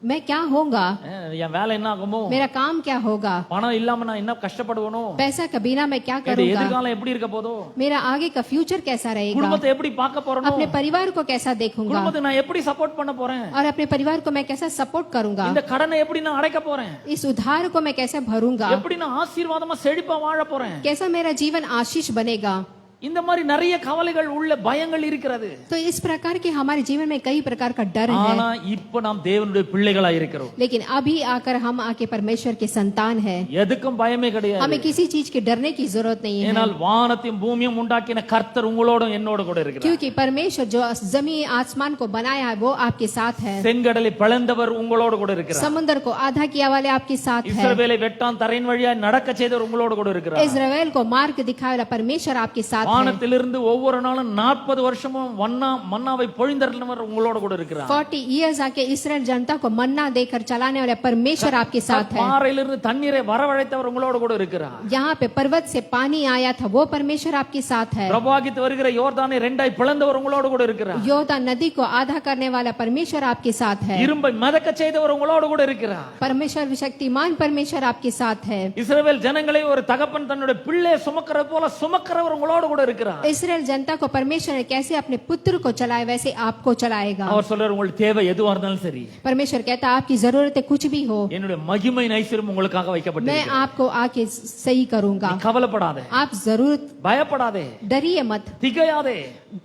मैं क्या होगा, என் வேலை என்ன ஆகுமோ, मेरा काम क्या होगा, பணம் இல்லாம நான் என்ன கஷ்டப்படுவனோ, पैसा के बिना मैं क्या என்னுடைய करूंगा, எதிர்காலம் எப்படி இருக்க போதோ, मेरा आगे का फ्यूचर कैसा रहेगा, குடும்பத்தை எப்படி பார்க்க போறனோ, अपने परिवार को कैसा देखूंगा குடும்பத்தை நான் எப்படி சப்போர்ட் பண்ண போறேன், और अपने परिवार को मैं कैसा सपोर्ट करूंगा, இந்த கடனை எப்படி நான் அடைக்க போறேன், इस उधार को मैं कैसे भरूंगा, எப்படி நான் ஆசீர்வாதமா செழிப்பா வாழ போறேன், कैसा मेरा जीवन आशीष बनेगा। இந்த மாதிரி நிறைய கவலைகள் உள்ள பயங்கள் இருக்கிறது. तो इस प्रकार के हमारे जीवन में कई प्रकार का डर ஆனா है, இப்ப நாம் தேவனுடைய பிள்ளைகளா இருக்கிறோம். लेकिन अभी आकर हम आके परमेश्वर के संतान है। எதுக்கும் பயமே கிடையாது. हमें किसी चीज के डरने की जरूरत नहीं है, ஏனால் வானத்தையும் பூமியும் உண்டாக்கின கர்த்தர் உங்களோடும் என்னோட கூட இருக்கிறார். क्योंकि परमेश्वर जो जमीन आसमान को बनाया है वो आपके साथ है। செங்கடலை பிளந்தவர் உங்களோட கூட இருக்கிறார். समुद्र को आधा किया वाले आपके साथ है। இஸ்ரவேலை வெட்டான் தரையின் வழியா நடக்க செய்தவர் உங்களோட கூட இருக்கிறார். इस्राएल को मार्ग दिखाने वाला परमेश्वर आपके साथ है। வானத்திலிருந்து ஒவ்வொரு நாளும் 40 வருஷமும் மன்னாவை பொழிந்தருளினவர் உங்களோட கூட இருக்கிறார். 40 years आके इस्राएल जनता को मन्ना देकर चलाने वाला परमेश्वर आपके साथ है। பாறையிலிருந்து தண்ணீரை வரவழைத்தவர் உங்களோட கூட இருக்கிறார். यहाँ पे पर्वत से पानी आया था वो परमेश्वर आपके साथ है। பிரவாகித்து வருகிற யோர்தானை ரெண்டாய் பிளந்தவர் உங்களோட கூட இருக்கிறார். योर्दान नदी को आधा करने वाला परमेश्वर आपके साथ है। இரும்பை மதக்க செய்தவர் உங்களோட கூட இருக்கிறார். परमेश्वर शक्तिमान परमेश्वर आपके साथ है। இஸ்ரவேல் ஜனங்களை ஒரு தகப்பன் தன்னுடைய பிள்ளையை சுமக்கிறது போல சுமக்கிறவர் உங்களோட கூட இருக்கிறார். इस्राएल जनता को परमेश्वर ने कैसे अपने पुत्र को चलाए वैसे आपको चलाएगा। அவர் சொல்றார், உங்களுக்கு தேவை எதுவா இருந்தாலும் சரி, परमेश्वर कहता आपकी जरूरत कुछ भी हो, என்னுடைய மகிமை ஐஸ்வர்யம் உங்களுக்காக मैं வைக்கப்பட்டிருக்கிறது. आपको आके सही करूंगा। கவலைப்படாதே, आप जरूर பயப்படாதே, डरिए मत, திகையாதே,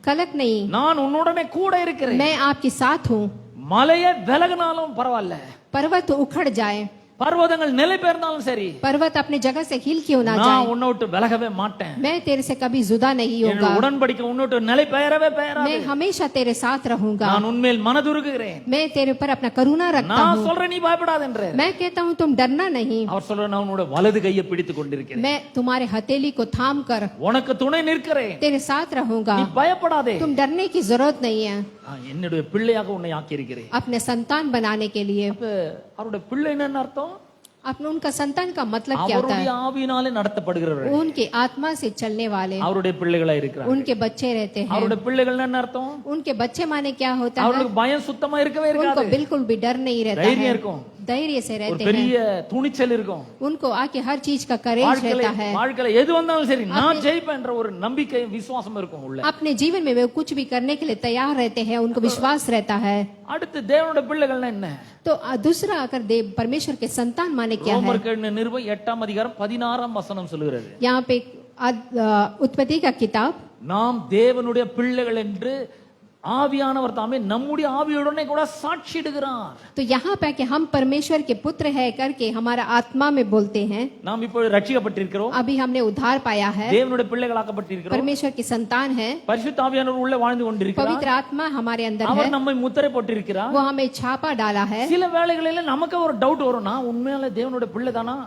कलक नहीं, நான் உன்னுடனே கூட இருக்கிறேன். मैं आपके साथ हूँ। மலையே விலகினாலும் பரவாயில்ல, पर्वत उखड़ जाए, பர்வதங்கள் நிலை பெயர்ந்தாலும் சரி, पर्वत अपने जगह से हिल क्यों ना நான் जाए, உன்னை விட்டு விலகவே மாட்டேன். मैं तेरे से कभी जुदा नहीं என்னுடைய होगा। உடன்படிக்கை உன்னை விட்டு நிலை பெயரவே பெயராது. मैं हमेशा तेरे साथ रहूंगा। நான் உன்மேல் மனதுருகுகிறேன். मैं तेरे ऊपर अपना करुणा रखता நான் हूँ। சொல்றேன், நீ பயப்படாத என்றே. मैं कहता हूँ तुम डरना नहीं, அவர் சொல்ற, நான் உன்னோட வலது கையை பிடித்துக் கொண்டிருக்கிறேன், मैं तुम्हारे हथेली को थाम कर உனக்கு துணை நிற்கிறேன், तेरे साथ रहूंगा। நீ பயப்படாதே, तुम डरने की जरूरत नहीं है। என்னுடைய பிள்ளையாக உன்னை ஆக்கி இருக்கிறேன். अपने संतान बनाने के लिए। அவருடைய பிள்ளை என்ன அர்த்தம்? अपने उनका संतान का मतलब क्या होता அவருடைய है? ஆவியினாலே நடத்தப்படுகிறவர்கள் उनके आत्मा से चलने वाले அவருடைய பிள்ளைகளா இருக்கிறாங்க. उनके बच्चे रहते हैं। அவருடைய பிள்ளைகள்னா என்ன அர்த்தம்? उनके बच्चे माने क्या होता है? அவங்களுக்கு பயம் சுத்தமா இருக்கவே இருக்காது. उनको बिल्कुल भी डर नहीं रहता தைரியம் है, இருக்கும். धैर्य से ஒரு रहते हैं। பெரிய துணிச்சல் இருக்கும். उनको आके हर चीज का करेज வாழ்க்கையில रहता है। வாழ்க்கையில எது வந்தாலும் சரி நான் ஜெயிப்பேன்ற ஒரு நம்பிக்கை விசுவாசம் இருக்கும் உள்ள. अपने जीवन में वे कुछ भी करने के लिए तैयार रहते हैं, उनको विश्वास रहता है। அடுத்து தேவனுடைய பிள்ளைகள்னா என்ன? तो दूसरा अगर देव परमेश्वर के संतान माने क्या है? ரோமர்கள் நிருபம் 8ஆம் அதிகாரம் 16ஆம் வசனம் சொல்கிறது. यहाँ पे उत्पत्ति का किताब, நாம் தேவனுடைய பிள்ளைகள் என்று ஆவியானவர் தாமே நம்முடைய ஆவியுடனே கூட சாட்சியிடுகிறார். तो यहाँ पे कि हम परमेश्वर के पुत्र है करके हमारा आत्मा में बोलते हैं। நாம் இப்போ ரட்சிக்கப்பட்டிருக்கிறோம். अभी हमने उद्धार पाया है, தேவனுடைய பிள்ளைகளாக்கப்பட்டிருக்கிறோம். परमेश्वर की संतान है, பரிசுத்த ஆவியானவர் உள்ள வாழ்ந்து கொண்டிருக்கிறார். पवित्र आत्मा हमारे अंदर है, அவர் நம்மை முத்திரை போட்டிருக்கிறார். वो हमें छापा डाला है। சில வேளைகளில நமக்கு ஒரு டவுட் வரும், நான் உண்மையாலே தேவனுடைய பிள்ளை தானா?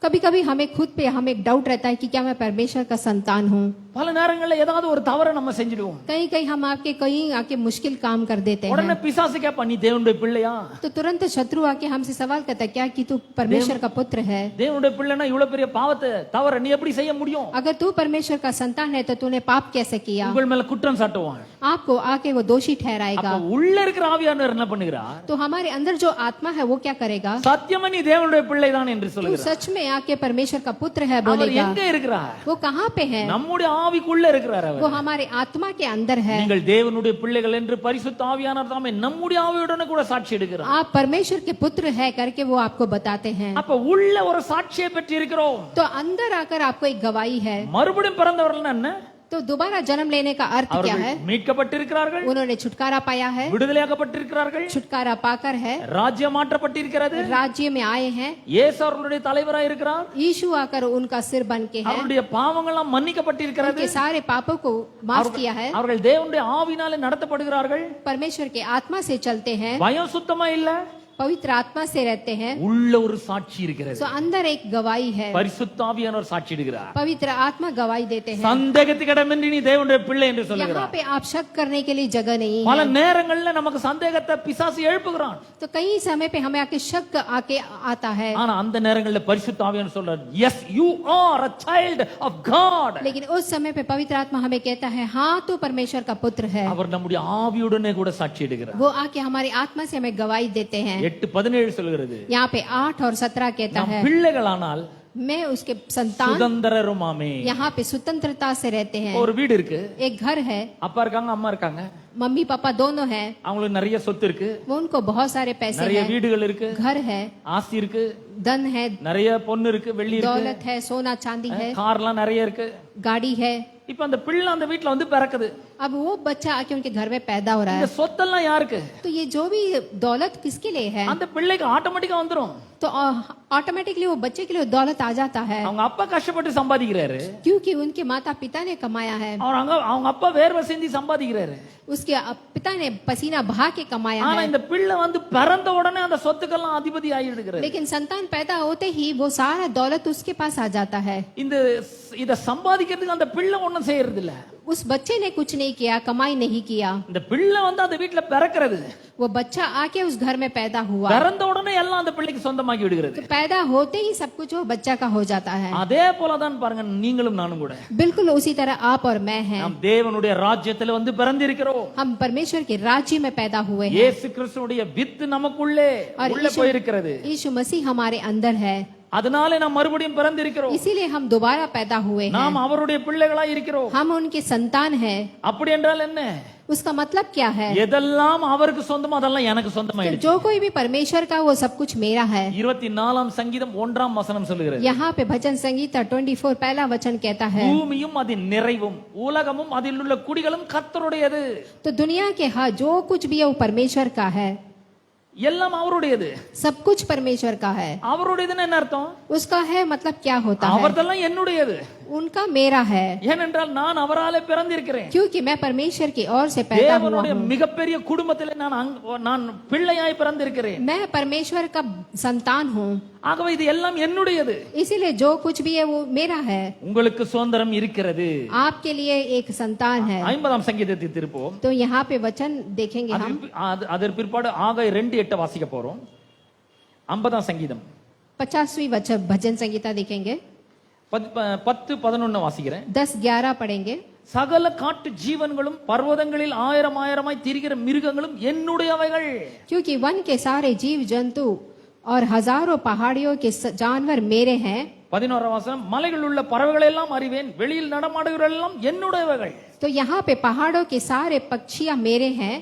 कभी कभी हमें खुद पे हमें एक डाउट रहता है कि क्या मैं परमेश्वर का संतान हूँ। பல நேரங்களில் ஏதாவது ஒரு தவறை நம்ம செஞ்சிடுவோம். कहीं कहीं हम आपके कहीं आके मुश्किल काम कर देते हैं, உடனே பிசாசு கேட்பான், நீ தேவனுடைய பிள்ளையா? तो तुरंत शत्रु आके हमसे सवाल करता है क्या कि तू परमेश्वर का पुत्र है? தேவனுடைய பிள்ளைனா இவ்வளவு பெரிய பாவத்தை தவற நீ எப்படி செய்ய முடியும்? अगर तू परमेश्वर का संतान है तो तूने पाप कैसे किया? உங்கள் மேல குற்றம் சாட்டுவான். आपको आके वो दोषी ठहराएगा। அப்ப உள்ள இருக்கிற ஆவியானவர் என்ன பண்ணுகிறார்? तो हमारे अंदर जो आत्मा है वो क्या करेगा? சத்தியமா நீ தேவனுடைய பிள்ளைதான் என்று तू சொல்லுகிறார். सच में आके परमेश्वर का पुत्र है அவர் बोलेगा। எங்க இருக்கிறார்? वो कहाँ पे है? நம்முடைய ஆவிக்குள்ள இருக்கிறார் அவர். वो हमारे आत्मा के अंदर है। நீங்கள் தேவனுடைய பிள்ளைகள் என்று பரிசுத்த ஆவியானவர் தாமே நம்முடைய ஆவியுடனே கூட சாட்சி எடுக்கிறார். आप परमेश्वर के पुत्र है करके वो आपको बताते हैं। அப்ப உள்ள ஒரு சாட்சியை பெற்று இருக்கிறோம். तो अंदर आकर आपको एक गवाही है। மறுபடியும் பிறந்தவர்கள் என்ன? तो दोबारा जन्म लेने का अर्थ क्या है? அவர்கள் மீட்கப்பட்டிருக்கிறார்கள், उन्होंने छुटकारा पाया है, விடுதலையாக்கப்பட்டிருக்கிறார்கள், छुटकारा पाकर है, ராஜ்யம் மாற்றப்பட்டிருக்கிறது, राज्य में आए हैं, இயேசு அவர்களுடைய தலைவராய் இருக்கிறார், यीशु आकर उनका सिर बन के है, அவருடைய பாவங்கள் எல்லாம் மன்னிக்கப்பட்டிருக்கிறது, उनके सारे पापों को माफ किया है, அவர்கள் தேவனுடைய ஆவியினாலே நடத்தப்படுகிறார்கள், परमेश्वर के आत्मा से चलते हैं, பயம் சுத்தமா இல்ல, पवित्र आत्मा से रहते हैं। உள்ள ஒரு சாட்சி இருக்கிறது. तो अंदर एक गवाही है, பரிசுத்த ஆவியானவர் சாட்சியிடுகிறார். पवित्र आत्मा गवाही देते हैं। சந்தேகத்துக்கு இடமின்றி நீ தேவனுடைய பிள்ளை என்று यहाँ சொல்லுகிறார். पे आप शक करने के लिए जगह नहीं பல है। நேரங்கள்ல நமக்கு சந்தேகத்தை பிசாசு எழுப்புகிறான். तो कई समय पे हमें आके शक आके आता है, ஆனா அந்த நேரங்கள்ல பரிசுத்த ஆவியானவர் சொல்றார், yes you are a child of God. लेकिन उस समय पे पवित्र आत्मा हमें कहता है हाँ तू परमेश्वर का पुत्र है। அவர் நம்முடைய ஆவியுடனே கூட சாட்சியிடுகிறார். वो आके हमारी आत्मा से हमें गवाही देते हैं। 8:17 சொல்கிறது, यहाँ पे 8 और 17 कहता நாம் है பிள்ளைகளானால் मैं उसके संतान, சுதந்திரருமாமே. यहाँ पे स्वतंत्रता से रहते हैं। ஒரு வீடு இருக்கு, एक घर है, அப்பா இருக்காங்க, அம்மா இருக்காங்க, मम्मी पापा दोनों हैं, அவங்களுக்கு நிறைய சொத்து இருக்கு, वो उनको बहुत सारे पैसे நிறைய हैं, வீடுகள் இருக்கு, घर है, ஆஸ்தி இருக்கு, धन है, நிறைய பொண்ணு இருக்கு, வெள்ளி இருக்கு, दौलत है, सोना चांदी है, கார்லாம் நிறைய இருக்கு. गाड़ी है। இப்ப அந்த பிள்ளை அந்த வீட்ல வந்து பிறக்குது. अब वो बच्चा आके उनके घर में पैदा हो रहा இந்த है, சொத்தெல்லாம் யாருக்கு? तो ये जो भी दौलत किसके लिए है? அந்த பிள்ளைக்கு ஆட்டோமேட்டிக்கா வந்துரும். तो ऑटोमेटिकली वो बच्चे के लिए दौलत आ जाता है, அவங்க அப்பா கஷ்டப்பட்டு சம்பாதிக்கிறாரு, क्योंकि उनके माता पिता ने कमाया है, அவங்க அப்பா வேர்வை செஞ்சு சம்பாதிக்கிறாரு. उसके पिता ने पसीना बहा के कमाया ஆனா है। இந்த பிள்ளை வந்து பிறந்த உடனே அந்த சொத்துக்கெல்லாம் அதிபதி ஆயிடுகிறது. लेकिन संतान पैदा होते ही वो सारा दौलत उसके पास आ जाता है। இந்த இத சம்பாதிக்கிறதுக்கு அந்த பிள்ளை ஒண்ணும் செய்யறது இல்ல. उस बच्चे ने कुछ नहीं किया, कमाई नहीं किया, இந்த பிள்ளை வந்து அந்த வீட்ல பிறக்கிறது, वो बच्चा आके उस घर में पैदा हुआ, பிறந்த உடனே எல்லாம் அந்த பிள்ளைக்கு சொந்தமாக்கி விடுகிறது. तो पैदा होते ही सब कुछ वो बच्चा का हो जाता है। அதே போலதான் பாருங்க நீங்களும் நானும் கூட बिल्कुल उसी तरह आप और मैं हैं, நாம் தேவனுடைய ராஜ்யத்துல வந்து பிறந்திருக்கிறோம். हम परमेश्वर के राज्य में पैदा हुए हैं, இயேசு கிறிஸ்துவுடைய வித்து நமக்குள்ளே உள்ள போயிருக்கிறது. यीशु मसीह हमारे अंदर है, அதனாலே நாம் மறுபடியும் பிறந்திருக்கிறோம். इसीलिए हम दोबारा पैदा हुए हैं, நாம் அவருடைய பிள்ளைகளாய் இருக்கிறோம். हम उनके संतान हैं। அப்படி என்றால் என்ன? उसका मतलब क्या है? எதெல்லாம் அவருக்கு சொந்தமோ அதெல்லாம் எனக்கு तो சொந்தமாயிடுச்சு. जो कोई भी परमेश्वर का वो सब कुछ मेरा है। 24ஆம் சங்கீதம் 1ஆம் வசனம் சொல்லுகிறது, यहाँ पे भजन संगीता 24 पहला वचन कहता है, பூமியும் அதன் நிறைவும் உலகமும் அதில் உள்ள குடிகளும் கர்த்தருடையது. तो दुनिया के हाँ जो कुछ भी है वो परमेश्वर का है, எல்லாம் அவருடையது. सब कुछ परमेश्वर का है। அவருடையதுன்னு என்ன அர்த்தம்? उसका है मतलब क्या होता है? அவர்தெல்லாம் என்னுடையது. उनका मेरा है, ஏனென்றால் நான் அவராலே பிறந்திருக்கிறேன். क्योंकि मैं परमेश्वर की ओर से पैदा हुआ தேவனுடைய हूँ, மிகப்பெரிய குடும்பத்திலே நான் பிள்ளையாய் பிறந்திருக்கிறேன். मैं परमेश्वर का संतान हूँ, ஆகவே இது எல்லாம் என்னுடையது. इसीलिए जो कुछ भी है वो मेरा है। உங்களுக்கு சுதந்திரம் இருக்கிறது. आपके लिए एक संतान है। 50ஆம் சங்கீதத்தை திருப்போம். तो यहाँ पे वचन देखेंगे हम, அதற்கு பிற்பாடு ஆகாய் 2:8 வாசிக்க போறோம். 50ஆம் சங்கீதம் 50वीं भजन संगीता देखेंगे, 10-11 வாசிக்கிறேன். 10-11 पढ़ेंगे। சகல காட்டு ஜீவன்களும் பர்வதங்களில் ஆயிரம் ஆயிரமாய் திரிகிற மிருகங்களும் என்னுடையவைகள். क्योंकि वन के सारे जीव जंतु और हजारों पहाड़ियों के जानवर मेरे हैं। 11 வசனம், மலைகளில் உள்ள பறவைகள் எல்லாம் அறிவேன், வெளியில் நடமாடுகிறவர்கள் எல்லாம் என்னுடையவைகள். तो यहाँ पे पहाड़ों के सारे पक्षियां मेरे हैं।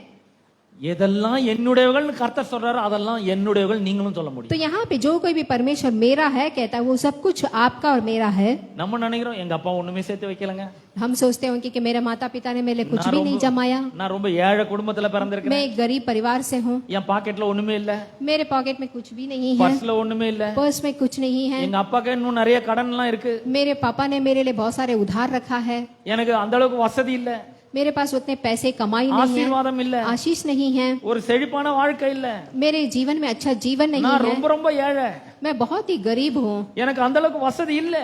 எதெல்லாம் என்னுடையவர்கள் கர்த்தர் சொல்றாரு, அதெல்லாம் என்னுடையவர்கள் நீங்களும் சொல்ல முடியும். तो यहाँ पे जो कोई भी परमेश्वर मेरा है कहता है, वो सब कुछ आपका और मेरा है। நம்ம நினைக்கிறோம் எங்க அப்பா ஒண்ணுமே சேர்த்து வைக்கலங்க, हम सोचते हैं कि मेरे माता पिता ने मेरे लिए कुछ भी नहीं जमाया, நான் ரொம்ப ஏழை குடும்பத்துல பிறந்திருக்கேன், मैं एक गरीब परिवार से हूँ, என் பாக்கெட்ல ஒண்ணுமே இல்ல, मेरे पॉकेट में कुछ भी नहीं है, பர்ஸ்ல ஒண்ணுமே இல்ல, पर्स में कुछ नहीं है, எங்க அப்பாக்கு இன்னும் நிறைய கடன் எல்லாம் இருக்கு, मेरे पापा ने मेरे लिए बहुत सारे उधार रखा है, எனக்கு அந்த அளவுக்கு வசதி இல்ல, मेरे पास उतने पैसे कमाई नहीं है, ஆசீர்வாதம் இல்ல, आशीष नहीं है, ஒரு செழிப்பான வாழ்க்கை இல்ல, मेरे जीवन में अच्छा जीवन नहीं நான் है, ரொம்ப ரொம்ப ஏழை, मैं बहुत ही गरीब हूँ, எனக்கு அந்த அளவுக்கு வசதி இல்ல,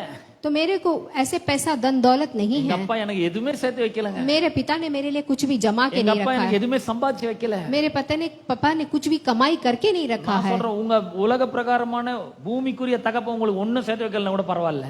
तो मेरे को ऐसे पैसा धन दौलत नहीं எங்க है, அப்பா எனக்கு எதுவுமே சேர்த்து வைக்கலங்க, मेरे पिता ने मेरे लिए कुछ भी जमा के எங்க नहीं அப்பா रखा எனக்கு है, எதுவுமே சம்பாதிச்சு வைக்கல. मेरे पापा ने कुछ भी कमाई करके नहीं रखा நான் है। சொல்றேன், உங்க உலக பிரகாரமான பூமிக்குரிய தகப்ப உங்களுக்கு ஒண்ணும் சேர்த்து வைக்கலனா கூட பரவாயில்ல.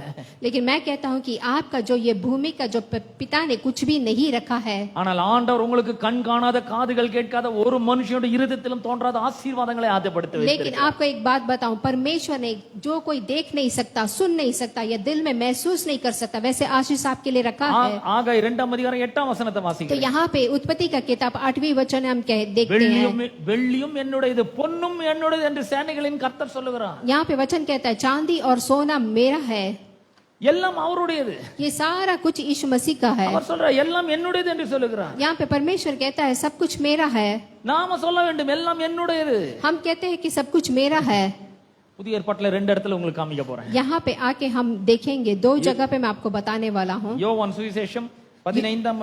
लेकिन मैं कहता हूँ कि आपका जो ये भूमि का जो पिता ने कुछ भी नहीं रखा है, ஆனால் ஆண்டவர் உங்களுக்கு கண் காணாத காதுகள் கேட்காத ஒரு மனுஷனுடைய இருதயத்திலும் தோன்றாத ஆசீர்வாதங்களை ஆயத்தப்படுத்தி लेकिन வைத்திருக்கிறார். आपको एक बात बताऊं, परमेश्वर ने जो कोई देख नहीं सकता, सुन नहीं सकता या दिल में महसूस नहीं कर सकता, वैसे आशीष आपके लिए रखा है। ஆகாய் 2 அதிகாரம் 8 வசனத்தை तो வாசிக்கிறேன். यहाँ पे उत्पत्ति का किताब 8वीं वचन हम देखते हैं, வெள்ளியும் என்னுடையது, பொன்னும் என்னுடையது என்று சேனைகளின் கர்த்தர் சொல்லுகிறார். यहाँ पे वचन कहता है चांदी और सोना मेरा है, எல்லாம் அவருடையது. ये सारा कुछ यीशु मसीह का है। அவர் சொல்றார் எல்லாம் என்னுடையது என்று சொல்லுகிறார். यहाँ पे परमेश्वर कहता है सब कुछ मेरा है, நாம சொல்ல வேண்டும் எல்லாம் என்னுடையது. हम कहते हैं कि सब कुछ मेरा है। புதிய ஏற்பாட்டுல 2 இடத்துல உங்களுக்கு காமிக்க போறேன். यहाँ पे आके हम देखेंगे 2 जगह पे मैं आपको बताने वाला हूँ। யோவான் சுவிசேஷம் 16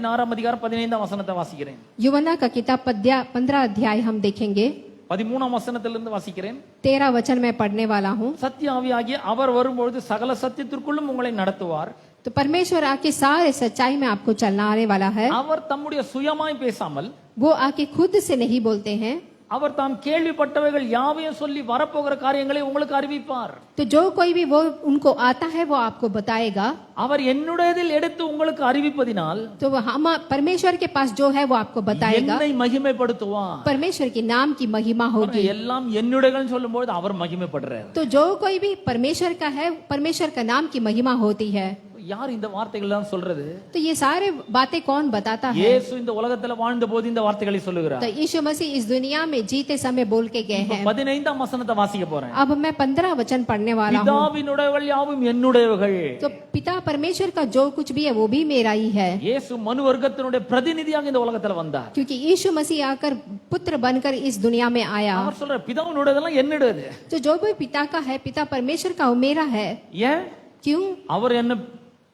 அதிகாரம் 15 வசனத்தை வாசிக்கிறேன். यूवना का किताब 15 अध्याय हम देखेंगे, 13 வசனத்திலிருந்து வாசிக்கிறேன். 13 वचन में पढ़ने वाला हूँ। சத்திய ஆவியாகிய அவர் வரும்பொழுது சகல சத்தியத்திற்குள்ளும் உங்களை நடத்துவார். तो परमेश्वर आके सारे सच्चाई में आपको चलाने वाला है। அவர் தம்முடைய சுயமாய் பேசாமல், वो आके खुद से नहीं बोलते हैं, அவர் தாம் கேள்விப்பட்டவைகள் யாவையும் சொல்லி வரப்போகிற காரியங்களை உங்களுக்கு அறிவிப்பார். तो जो कोई भी वो उनको आता है वो आपको बताएगा। அவர் என்னுடையதில் எடுத்து உங்களுக்கு அறிவிப்பதினால் तो हम परमेश्वर के पास जो है वो आपको बताएगा, என்னை மகிமைப்படுத்துவார். परमेश्वर के नाम की महिमा होगी। எல்லாம் என்னுடையகள் சொல்லும்போது அவர் மகிமைப்படுறார். तो जो कोई भी परमेश्वर का है, परमेश्वर का नाम की महिमा होती है। யார் இந்த வார்த்தைகள் எல்லாம் சொல்றது? तो ये सारे बातें कौन बताता है? இயேசு இந்த உலகத்துல வாழ்ந்த போது இந்த வார்த்தைகளை சொல்லுகிறார். तो यीशु मसीह इस दुनिया में जीते समय बोल के गए हैं। 15 வசனத்தை வாசிக்க போறேன். अब मैं 15 वचन पढ़ने वाला हूँ। பிதாவினுடையவள் யாவும் என்னுடையவர்கள். तो पिता परमेश्वर का जो कुछ भी है वो भी मेरा ही है, இயேசு மனு வர்க்கத்தினுடைய பிரதிநிதியாக இந்த உலகத்துல வந்தார். क्योंकि यीशु मसीह आकर पुत्र बनकर इस दुनिया में आया। அவர் சொல்ற பிதாவினுடையதெல்லாம் என்னுடையது. तो जो भी पिता का है, पिता परमेश्वर का वो मेरा है। ஏன்? क्यों? அவர் என்ன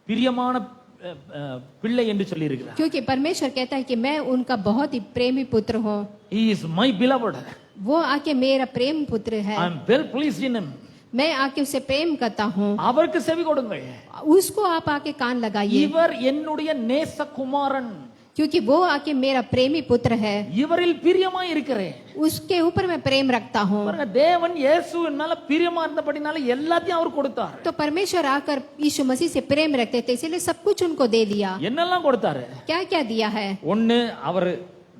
பிரியமான பிள்ளை என்று சொல்லி இருக்கிறார். क्योंकि परमेश्वर कहता है कि मैं उनका बहुत ही प्रेमी पुत्र हूँ, He is my beloved. वो आके मेरा प्रेम पुत्र है, I am well pleased in him. मैं आके उसे प्रेम करता हूँ, அவருக்கு செவி கொடுங்கள். उसको आप आके कान लगाइए, இவர் என்னுடைய நேசகுமாரன், क्योंकि वो आके मेरा प्रेमी पुत्र है, இவரில் பிரியமாய் இருக்கிறேன். उसके ऊपर मैं प्रेम रखता हूँ। பாருங்க, தேவன் இயேசுவினால பிரியமா இருந்தபடினால எல்லாத்தையும் அவர் கொடுத்தார். तो परमेश्वर आकर यीशु मसीह से प्रेम रखते थे, इसलिए सब कुछ उनको दे दिया। என்னெல்லாம் கொடுத்தாரு? क्या क्या दिया है? ஒன்னு, அவர்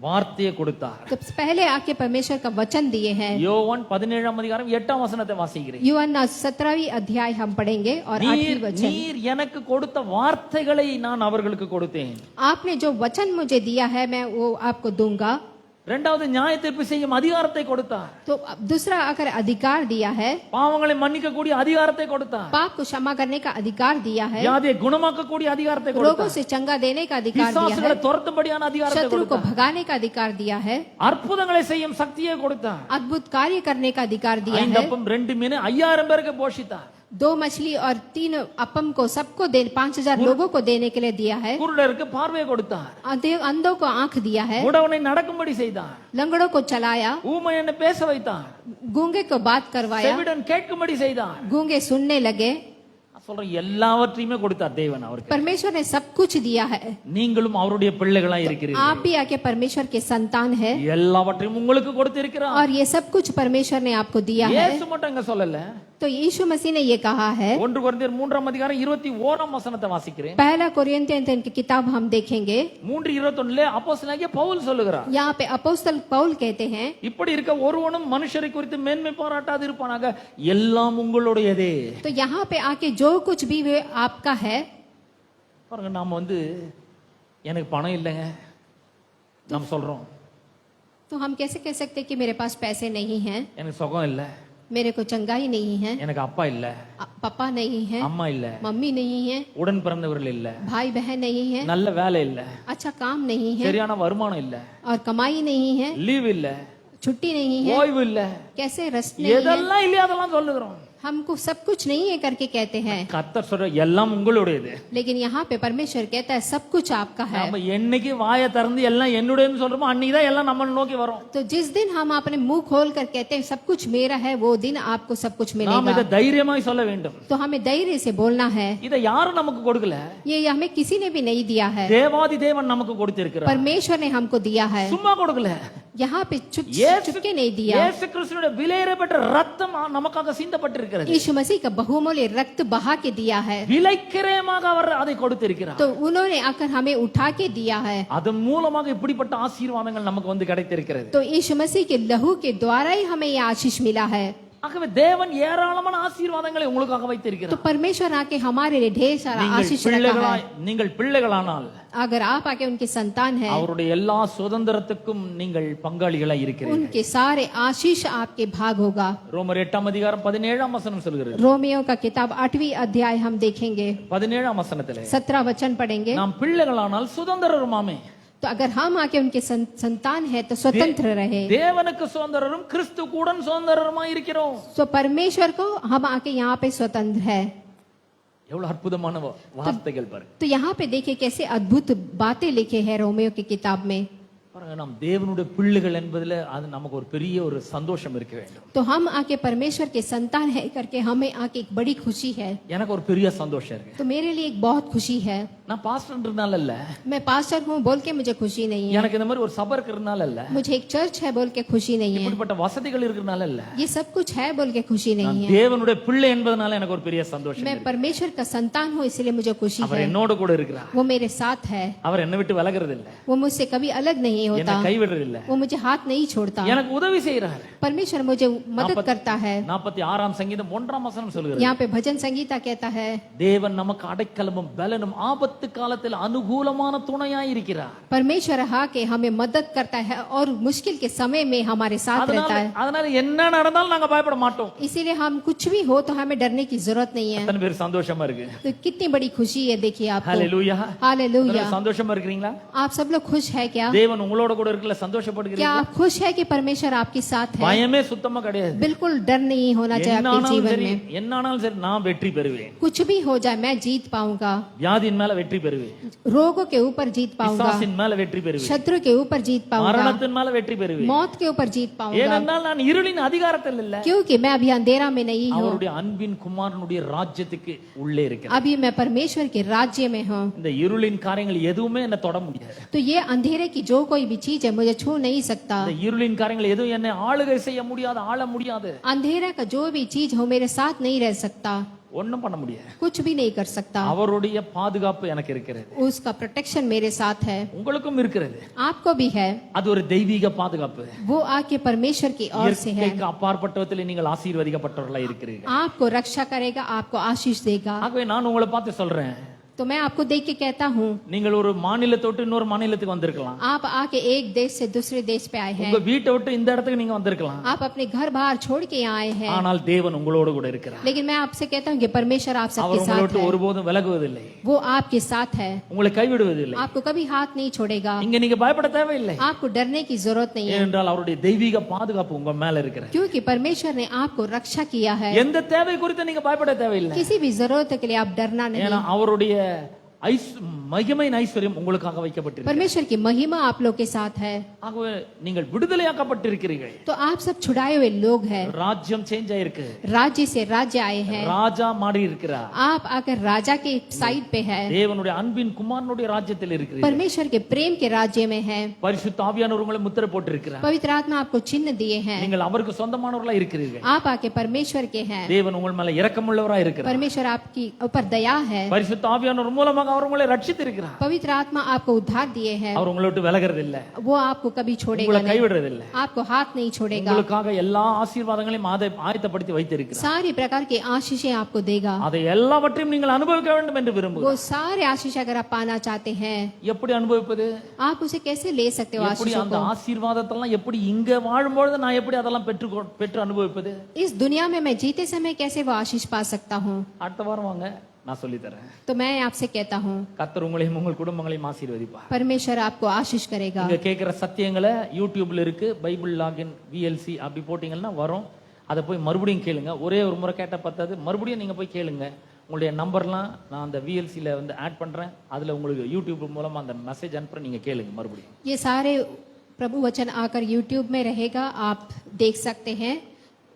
வார்த்தையை கொடுத்தார். तो पहले आके परमेश्वर का वचन दिए हैं। யோவான் 17 அதிகாரம் 8 வசனத்தை வாசிக்கிறேன். यूहन्ना 17वीं अध्याय हम पढ़ेंगे और 8वीं वचन। நீர் எனக்கு கொடுத்த வார்த்தைகளை நான் அவர்களுக்கு கொடுத்தேன். आपने जो वचन मुझे दिया है मैं वो आपको दूंगा। இரண்டாவது, நியாயத்தீர்ப்பு செய்யும் அதிகாரத்தை கொடுத்தார். तो दूसरा आकर अधिकार दिया है, பாவங்களை மன்னிக்க கூடிய அதிகாரத்தை கொடுத்தார். पाप को क्षमा करने का अधिकार दिया है, வியாதியை குணமாக்க கூடிய அதிகாரத்தை रोगों கொடுத்தார். से चंगा देने का अधिकार दिया பிசாசுகளை है, துரத்தும்படியான அதிகாரத்தை शत्रु को கொடுத்தார். भगाने का अधिकार दिया है, அற்புதங்களை செய்யும் சக்தியை கொடுத்தார். अद्भुत कार्य करने का अधिकार दिया 5 है, அப்பம் 2 மீன் 5000 பேருக்கு போஷித்தார். 2 मछली और 3 अपम को सबको 5000 लोगों को देने के लिए दिया है, குருடருக்கு பார்வையை கொடுத்தார். अंधों को आंख दिया है, உடவனை நடக்கும்படி செய்தார். लंगड़ों को चलाया, ஊமையனை பேச வைத்தார். गूंगे को बात करवाया, செவிடன் கேட்கும்படி செய்தார். गूंगे सुनने लगे। நான் சொல்றேன், எல்லாவற்றையுமே கொடுத்தார் தேவன் அவருக்கு. परमेश्वर ने सब कुछ दिया है। நீங்களும் அவருடைய பிள்ளைகளா இருக்கிறீர்கள். आप भी आके परमेश्वर के संतान है எல்லாவற்றையும் உங்களுக்கு கொடுத்திருக்கிறார். और ये सब कुछ परमेश्वर ने आपको दिया है। இயேசு மட்டும் இங்க சொல்லல. तो यीशु मसीह ने ये कहा है। 1 கொரிந்தியர் 3ஆம் அதிகாரம் 21ஆம் வசனத்தை வாசிக்கிறேன். पहला कोरिन्थियन की किताब हम देखेंगे। 3:21 அப்போஸ்தலனாகிய பவுல் சொல்லுகிறார். यहाँ पे अपोस्तल पौल कहते हैं, இப்படி இருக்க ஒருவனும் மனுஷரை குறித்து மேன்மை பாராட்டாது இருப்பானாக, எல்லாம் உங்களுடையதே. तो यहाँ पे आके जो कुछ भी वे आपका है। பாருங்க, நாம எனக்கு பணம் இல்லைங்க நாம சொல்றோம். तो हम कैसे कह सकते कि मेरे पास पैसे नहीं हैं, எனக்கு சுகம் இல்ல, मेरे को चंगाई नहीं है, எனக்கு அப்பா இல்ல, पापा नहीं है, அம்மா இல்ல, मम्मी नहीं है, உடன் பிறந்தவர்கள் இல்ல, भाई बहन नहीं है, நல்ல வேலை இல்ல, अच्छा काम नहीं है, சரியான வருமானம் இல்ல, और कमाई नहीं है, லீவ் இல்ல, छुट्टी नहीं है, ஓய்வு இல்ல, कैसे रेस्ट नहीं है। எதெல்லாம் இல்லையா அதெல்லாம் சொல்லுகிறோம். हमको सब कुछ नहीं है करके कहते हैं, கர்த்தர் சொல்ற எல்லாம் உங்களுடையது. लेकिन यहाँ पे परमेश्वर कहता है सब कुछ आपका है। நாம என்னைக்கு வாயை திறந்து எல்லாம் என்னுடையன்னு சொல்றோமோ அன்னைக்கு தான் எல்லாம் நம்ம நோக்கி வரும். तो जिस दिन हम अपने मुंह खोल कर कहते हैं सब कुछ मेरा है, वो दिन आपको सब कुछ நாம मिलेगा। இதை தைரியமாய் சொல்ல வேண்டும். तो हमें धैर्य से बोलना है। இதை யாரும் நமக்கு கொடுக்கல, ये हमें किसी ने भी नहीं दिया है, தேவாதி தேவன் நமக்கு கொடுத்திருக்கிறார். परमेश्वर ने हमको दिया है। சும்மா கொடுக்கல, यहाँ पे चुपके नहीं दिया। இயேசு கிறிஸ்துவினுடைய விலையேறப்பட்ட ரத்தம் நமக்காக சிந்தப்பட்டிருக்கிறது. यीशु मसीह का बहुमूल्य रक्त बहा के दिया है, விலைக்கிரயமாக அவர் அதை கொடுத்திருக்கிறார். तो उन्होंने आकर हमें उठा के दिया है। அதன் மூலமாக இப்படிப்பட்ட ஆசீர்வாதங்கள் நமக்கு கிடைத்திருக்கிறது. तो यीशु मसीह के लहू के द्वारा ही हमें ये आशीष मिला है। ஆகவே தேவன் ஏராளமான ஆசீர்வாதங்களை உங்களுக்காக तो வைத்திருக்கிறார். परमेश्वर आके हमारे लिए ढेर सारा आशीष रखा है। நீங்கள் பிள்ளைகளானால், अगर आप आके उनके संतान है, அவருடைய எல்லா சுதந்திரத்துக்கும் நீங்கள் பங்காளிகளாய் இருக்கிறீர்கள். उनके सारे आशीष आपके भाग होगा। ரோமர் 8ஆம் அதிகாரம் 17ஆம் வசனம் சொல்கிறது. रोमियो का किताब 8वीं अध्याय हम देखेंगे, 17ஆம் வசனத்திலே 17 वचन पढ़ेंगे। நாம் பிள்ளைகளானால் சுதந்திரருமாமே. तो अगर हम आके उनके संतान है तो स्वतंत्र रहे। தேவனுக்கு சுதந்திரரும் கிறிஸ்து கூட சுதந்திரருமாய் இருக்கிறோம். तो परमेश्वर को हम आके यहाँ पे स्वतंत्र है। எவ்வளவு அற்புதமான வார்த்தைகள் பாருங்க. तो यहाँ पे देखिए कैसे अद्भुत बातें लिखे हैं रोमियो की किताब में। பாருங்க, நாம் தேவனுடைய பிள்ளைகள் என்பதில் அது நமக்கு ஒரு பெரிய ஒரு சந்தோஷம் இருக்க வேண்டும். तो हम आके परमेश्वर के संतान है करके हमें आके एक बड़ी खुशी है। எனக்கு ஒரு பெரிய சந்தோஷம் இருக்கு. तो मेरे लिए एक बहुत खुशी है। நான் பாஸ்டர்ன்றனால இல்ல, मैं पास्टर हूँ बोल के मुझे खुशी नहीं है, எனக்கு இந்த மாதிரி ஒரு சபை இருக்கிறதுனால இல்ல, मुझे एक चर्च है बोल के खुशी नहीं है, இப்படிப்பட்ட வசதிகள் இருக்கிறதுனால இல்ல, ये सब कुछ है बोल के खुशी நான் नहीं है। தேவனுடைய பிள்ளை என்பதனால எனக்கு ஒரு பெரிய சந்தோஷம் मैं இருக்கு. परमेश्वर का संतान हूँ इसलिए मुझे खुशी அவர் है। என்னோட கூட இருக்கிறார். वो मेरे साथ है, அவர் என்னை விட்டு விலகிறது இல்ல, वो मुझसे कभी अलग नहीं என்னை होता, கைவிடுறது இல்ல, वो मुझे हाथ नहीं छोड़ता, எனக்கு உதவி செய்யறார். परमेश्वर मुझे मदद करता है। 46ஆம் சங்கீதம் 1ஆம் வசனம் சொல்கிறது. यहाँ पे भजन संगीता कहता है, தேவன் நமக்கு அடைக்கலமும் பலனும் ஆபத்து காலத்தில் அனுகூலமான துணையாய் இருக்கிறார். परमेश्वर के हमें मदद करता है और मुश्किल के समय में हमारे साथ रहता है। அதனால என்ன நடந்தாலும் நாங்க பயப்பட மாட்டோம். इसीलिए हम कुछ भी हो तो हमें डरने की जरूरत नहीं है। எத்தனை பேர் சந்தோஷமா இருக்கு? तो कितनी बड़ी खुशी है देखिए आपको। ஹalleluya, हालेलुया। சந்தோஷமா இருக்கீங்களா? आप सब लोग खुश है क्या? தேவன் உங்களோட கூட இருக்கல, क्या சந்தோஷப்படுகிறீங்களா? आप खुश है कि परमेश्वर आपके साथ है? பயமே சுத்தமா கிடையாது. बिल्कुल डर नहीं होना चाहिए आपके என்னானாலும் जीवन சரி, में। என்னானாலும் சரி, நான் வெற்றி பெறுவேன். कुछ भी हो जाए मैं जीत पाऊंगा, வியாதியின் மேல வெற்றி பெறுவேன், रोगों के ऊपर जीत पाऊंगा, பிசாசின் மேல வெற்றி பெறுவேன், शत्रु के ऊपर जीत पाऊंगा, மரணத்தின் மேல வெற்றி பெறுவேன். मौत के ऊपर जीत पाऊंगा, ஏனென்றால் நான் இருளின் அதிகாரத்தில் இல்ல, क्योंकि मैं अभी अंधेरा में नहीं हूँ, அவருடைய அன்பின் குமாரனுடைய ராஜ்யத்துக்கு உள்ளே இருக்கிறேன். अभी मैं परमेश्वर के राज्य में हूँ। இந்த இருளின் காரியங்கள் எதுவுமே என்ன தொட முடியாது. तो ये अंधेरे की जो कोई भी चीज है मुझे छू नहीं सकता। இந்த இருளின் காரியங்கள் எதுவும் என்னை ஆளுகை செய்ய முடியாது, ஆள முடியாது, अंधेरा का जो भी चीज हो मेरे साथ नहीं रह सकता, ஒண்ணும் பண்ண முடியாது. कुछ भी नहीं कर सकता। அவருடைய பாதுகாப்பு எனக்கு இருக்கிறது, उसका प्रोटेक्शन मेरे साथ है, உங்களுக்கும் இருக்கிறது. आपको भी है। அது ஒரு தெய்வீக பாதுகாப்பு. वो आके परमेश्वर की ओर से है, இயற்கைக்கு அப்பாற்பட்டவற்றில் நீங்கள் ஆசீர்வதிக்கப்பட்டவர்களாய் இருக்கிறீர்கள். आपको रक्षा करेगा, आपको आशीष देगा। ஆகவே நான் உங்களை பார்த்து சொல்றேன், तो मैं आपको देख के कहता हूँ, நீங்கள் ஒரு மாநிலத்தை விட்டு இன்னொரு மாநிலத்துக்கு வந்திருக்கலாம், आप आके एक देश से दूसरे देश पे आए हैं, உங்க வீட்டை விட்டு இந்த இடத்துக்கு நீங்க வந்திருக்கலாம், आप अपने घर बाहर छोड़ के यहाँ आए हैं, ஆனால் தேவன் उங்களோடு கூட இருக்கிறார். लेकिन मैं आपसे कहता हूँ कि परमेश्वर आप सबके அவர் உங்களை साथ விட்டு है, ஒருபோதும் விலகுவதில்லை, वो आपके साथ है, உங்களை கைவிடுவதில்லை. आपको कभी हाथ नहीं छोड़ेगा, இங்க நீங்க பயப்பட தேவையில்லை, आपको डरने की जरूरत नहीं है, ஏனென்றால் அவருடைய தெய்வீக பாதுகாப்பு உங்க மேல இருக்கிறது. क्योंकि परमेश्वर ने आपको रक्षा किया है। எந்த தேவை குறித்து நீங்க பயப்பட தேவையில்லை, किसी भी जरूरत के लिए आप डरना नहीं, ஏன்னா அவருடைய மகிமையின் ஐஸ்வர்யம் உங்களுக்காக வைக்கப்பட்டிருக்கு. परमेश्वर की महिमा आप लोग के साथ है, ஆகவே நீங்கள் விடுதலையாக்கப்பட்டிருக்கிறீர்கள். तो आप सब छुड़ाए हुए लोग हैं, ராஜ்யம் சேஞ்ச் ஆயிருக்கு, राज्य से राज्य आए हैं, ராஜா மாறி இருக்கிறார். आप आकर राजा के साइड पे है, தேவனுடைய அன்பின் குமாரனுடைய ராஜ்யத்தில் இருக்கிறீர்கள். परमेश्वर के प्रेम के राज्य में है, பரிசுத்த ஆவியானவர் உங்களை முத்திரை போட்டிருக்கிறார். पवित्र आत्मा आपको चिन्ह दिए हैं, நீங்கள் அவருக்கு சொந்தமானவர்களா இருக்கிறீர்கள். आप आके परमेश्वर के हैं, தேவன் உங்கள் மேல இரக்கமுள்ளவரா இருக்கிறார். परमेश्वर आपकी ऊपर दया है, பரிசுத்த ஆவியானவர் மூலமாக அவர் உங்களை ரட்சித்திருக்கிறார். पवित्र आत्मा आपको उद्धार दिए हैं, அவர் உங்களை விட்டு விலகிறது இல்ல, वो आपको कभी छोड़ेगा உங்களை नहीं, கைவிடுறது இல்ல. आपको हाथ नहीं छोड़ेगा, உங்களுக்காக எல்லா ஆசீர்வாதங்களையும் ஆயத்தப்படுத்தி வைத்திருக்கிறார். सारी प्रकार की आशीषें आपको देगा, அதை எல்லாவற்றையும் நீங்கள் அனுபவிக்க வேண்டும் என்று वो விரும்புகிறார். सारे आशीष अगर आप पाना चाहते हैं, எப்படி அனுபவிப்பது? आप उसे कैसे ले सकते हो எப்படி आशीषों அந்த को? ஆசீர்வாதத்தெல்லாம் எப்படி இங்க வாழும்போது நான் எப்படி அதெல்லாம் பெற்று அனுபவிப்பது? इस दुनिया में मैं जीते समय कैसे वो आशीष पा सकता हूँ? அடுத்த வாரம் வாங்க, நான் சொல்லி தரேன். तो मैं आपसे कहता हूँ, கர்த்தர் உங்களையும் உங்கள் குடும்பங்களையும் ஆசீர்வதிப்பார். परमेश्वर आपको आशीष करेगा। இங்க கேட்கிற சத்தியங்களை யூடியூப்ல இருக்கு, பைபிள் லாகின் VLC அப்படி போட்டீங்கன்னா வரும். அதை போய் மறுபடியும் கேளுங்க. ஒரே ஒரு முறை கேட்ட பத்தாது, மறுபடியும் நீங்க போய் கேளுங்க. உங்களுடைய நம்பர்லாம் நான் அந்த VLCல வந்து ஆட் பண்றேன். அதுல உங்களுக்கு யூடியூப் மூலமா அந்த மெசேஜ் அனுப்புறேன், நீங்க கேளுங்க மறுபடியும். ये सारे प्रभु वचन आकर YouTube में रहेगा, आप देख सकते हैं,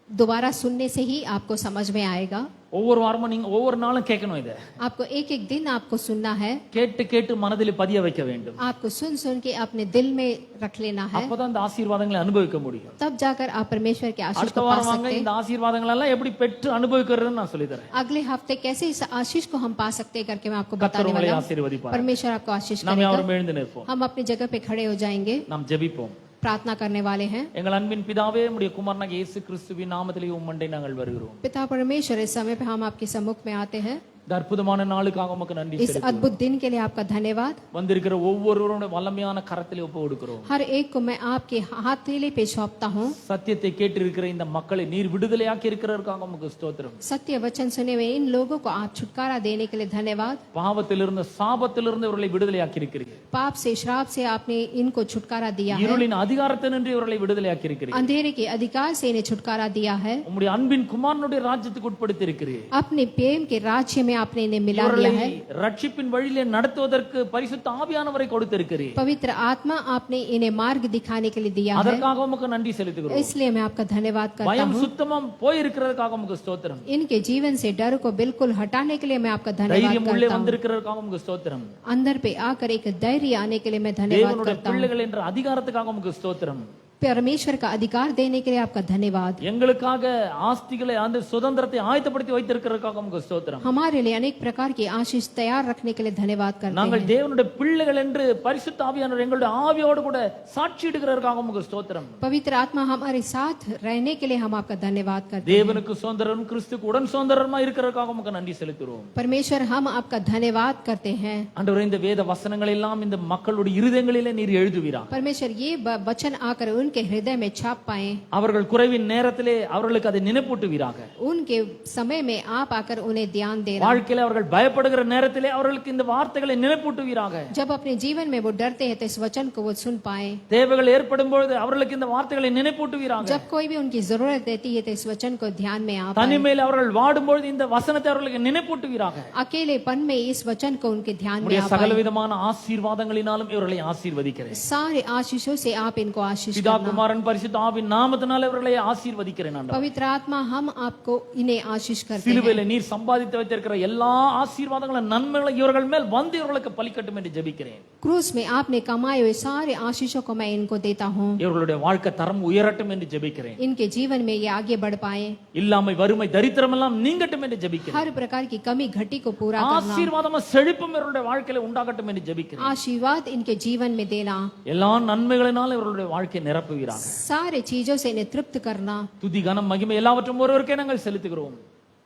दोबारा सुनने से ही आपको समझ में आएगा। ஒவ்வொரு வாரமும் நீங்க ஒவ்வொரு நாளும் கேட்கணும். இதை आपको एक एक दिन आपको सुनना है, கேட்டு கேட்டு மனதில் பதிய வைக்க வேண்டும். आपको सुन सुन के अपने दिल में रख लेना है, அப்பதான் அந்த ஆசீர்வாதங்களை அனுபவிக்க முடியும். तब जाकर आप परमेश्वर के आशीष அடுத்த को पा வாரம் வாங்க, सकते இந்த हैं। ஆசீர்வாதங்கள் எல்லாம் எப்படி பெற்று அனுபவிக்கிறதுன்னு நான் சொல்லி தரேன். अगले हफ्ते कैसे इस आशीष को हम पा सकते हैं करके मैं आपको கர்த்தர் बताने உங்களை वाला हूँ। ஆசீர்வதிப்பார். परमेश्वर आपको आशीष நாம் करेगा। யாவரும் எழுந்து நிற்போம், हम अपनी जगह पे खड़े हो जाएंगे, நாம் ஜெபிப்போம். प्रार्थना करने वाले हैं। எங்கள் அன்பின் பிதாவே, உம்முடைய குமாரனாகிய இயேசு கிறிஸ்துவின் நாமத்திலே உம்மண்டை நாங்கள் வருகிறோம். पिता परमेश्वर, इस समय पे हम आपके सम्मुख में आते हैं। இந்த அற்புதமான நாளுக்காக உமக்கு நன்றி इस செலுத்துகிறோம். अद्भुत दिन के लिए आपका धन्यवाद। வந்திருக்கிற ஒவ்வொருவருடைய வல்லமையான கரத்திலே ஒப்பு கொடுக்கிறோம். हर एक को मैं आपके हथेली पे सौंपता हूँ। சத்தியத்தை கேட்டிருக்கிற இந்த மக்களை நீர் விடுதலையாக்கி இருக்கிறதற்காக உமக்கு ஸ்தோத்திரம். सत्य वचन सुने हुए इन लोगों को आप छुटकारा देने के लिए धन्यवाद। பாவத்திலிருந்து சாபத்திலிருந்து இவர்களை விடுதலையாக்கி இருக்கிறீர்கள். पाप से श्राप से आपने इनको छुटकारा दिया है, இருளின் அதிகாரத்தினின்று இவர்களை விடுதலையாக்கி இருக்கிறீர்கள். अंधेरे के अधिकार से इन्हें छुटकारा दिया है, உம்முடைய அன்பின் குமாரனுடைய ராஜ்யத்துக்கு உட்படுத்தி இருக்கிறீர்கள். अपने प्रेम के राज्य में आपने इन्हें मिला दिया இவர்களை है। ரட்சிப்பின் வழியிலே நடத்துவதற்கு பரிசுத்த ஆவியானவரை கொடுத்திருக்கிறீர்கள். पवित्र आत्मा आपने इन्हें मार्ग दिखाने के लिए दिया है, அதற்காக உமக்கு நன்றி செலுத்துகிறோம். इसलिए मैं आपका धन्यवाद करता பயம் हूँ। சுத்தமா போய் இருக்கிறதுக்காக உமக்கு ஸ்தோத்திரம். इनके जीवन से डर को बिल्कुल हटाने के लिए मैं आपका धन्यवाद தைரியம் உள்ளே करता हूँ। வந்திருக்கிறதுக்காக உமக்கு ஸ்தோத்திரம். अंदर पे आकर एक धैर्य आने के लिए मैं धन्यवाद தேவனுடைய करता हूँ। பிள்ளைகள் என்ற அதிகாரத்துக்காக உமக்கு ஸ்தோத்திரம். परमेश्वर का अधिकार देने के लिए आपका धन्यवाद। எங்களுக்காக ஆஸ்திகளை அந்த சுதந்திரத்தை ஆயத்தப்படுத்தி வைத்திருக்கிறதுக்காக உமக்கு ஸ்தோத்திரம். हमारे लिए अनेक प्रकार की आशीष तैयार रखने के लिए धन्यवाद करते நாங்கள் हैं। தேவனுடைய பிள்ளைகள் என்று பரிசுத்த ஆவியானவர் எங்களுடைய ஆவியோடு கூட சாட்சியிடுகிறதற்காக உமக்கு ஸ்தோத்திரம். पवित्र आत्मा हमारे साथ रहने के लिए हम आपका धन्यवाद करते हैं। தேவனுக்கு சுதந்திரம், கிறிஸ்துக்கு உடன் சுதந்திரமா இருக்கிறதுக்காக உமக்கு நன்றி செலுத்துகிறோம். परमेश्वर हम आपका धन्यवाद करते हैं। ஆண்டவரே, இந்த வேத வசனங்கள் எல்லாம் இந்த மக்களுடைய இருதயங்களிலே நீர் எழுதுவீராக. परमेश्वर ये वचन आकर उनके हृदय में छाप पाए, அவர்கள் குறைவின் நேரத்திலே அவர்களுக்கு அதை நினைப்பூட்டுவீராக. उनके समय में आप आकर उन्हें ध्यान देना, வாழ்க்கையில அவர்கள் பயப்படுகிற நேரத்திலே அவர்களுக்கு இந்த வார்த்தைகளை நினைப்பூட்டுவீராக. जब अपने जीवन में वो डरते हैं तो इस वचन को वो सुन पाए, தேவைகள் ஏற்படும் பொழுது அவர்களுக்கு இந்த வார்த்தைகளை நினைப்பூட்டுவீராக. जब कोई भी उनकी जरूरत रहती है तो इस वचन को ध्यान में आप, தனிமையில் அவர்கள் வாடும் பொழுது இந்த வசனத்தை அவர்களுக்கு நினைப்பூட்டுவீராக. अकेलेपन में इस वचन को उनके ध्यान में உம்முடைய आप, சகலவிதமான ஆசீர்வாதங்களினாலும் இவர்களை ஆசீர்வதிக்கிறேன். सारे आशीषों से आप इनको आशीष பிதா, करना। குமாரன், பரிசுத்த ஆவியின் நாமத்தினாலே இவர்களை ஆசீர்வதிக்கிறேன். ஆண்டவரே, पवित्र आत्मा हम आपको इन्हें आशीष करते हैं। சிலுவையில நீர் சம்பாதித்து வைத்திருக்கிற எல்லா ஆசீர்வாதங்களும் நன்மைகளும் இவர்கள் மேல் வந்து இவர்களுக்கு பலிக்கட்டும் என்று ஜெபிக்கிறேன். क्रूस में आपने कमाए हुए सारे आशीषों को मैं इनको देता हूँ, இவர்களுடைய வாழ்க்கை தரம் உயரட்டும் என்று ஜெபிக்கிறேன். इनके जीवन में ये आगे बढ़ पाए, இல்லாமை, வறுமை, தரித்திரம் எல்லாம் நீங்கட்டும் என்று ஜெபிக்கிறேன். हर प्रकार की कमी घटी को पूरा करना, ஆசீர்வாதமும் செழிப்பும் இவர்களுடைய வாழ்க்கையில உண்டாகட்டும் என்று ஜெபிக்கிறேன். आशीर्वाद इनके जीवन में देना, எல்லா நன்மைகளினாலும் இவர்களுடைய வாழ்க்கை நிரப்புவீராக. सारे चीजों से इन्हें तृप्त करना, துதி, கனம், மகிமை எல்லாவற்றும் ஒருவருக்கே நாங்கள் செலுத்துகிறோம்.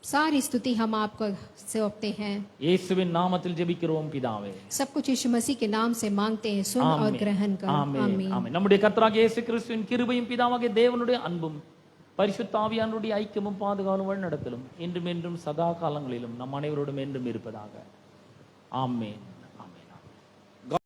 सारी स्तुति हम आपको सौंपते हैं। இயேசுவின் நாமத்தில் ஜெபிக்கிறோம் பிதாவே. सब कुछ यीशु मसीह के नाम से मांगते हैं, सुन और ग्रहण कर। ஆமென். आमीन। ஆமென். நம்முடைய கர்த்தராகிய இயேசு கிறிஸ்துவின் கிருபையும் பிதாவாகிய தேவனுடைய அன்பும் பரிசுத்த ஆவியானவருடைய ஐக்கியமும் பாதுகாவலும் வழிநடத்தலும் இன்றும் என்றும் சதா காலங்களிலும் நம் அனைவரோடும் என்றும் இருப்பதாக. ஆமென்.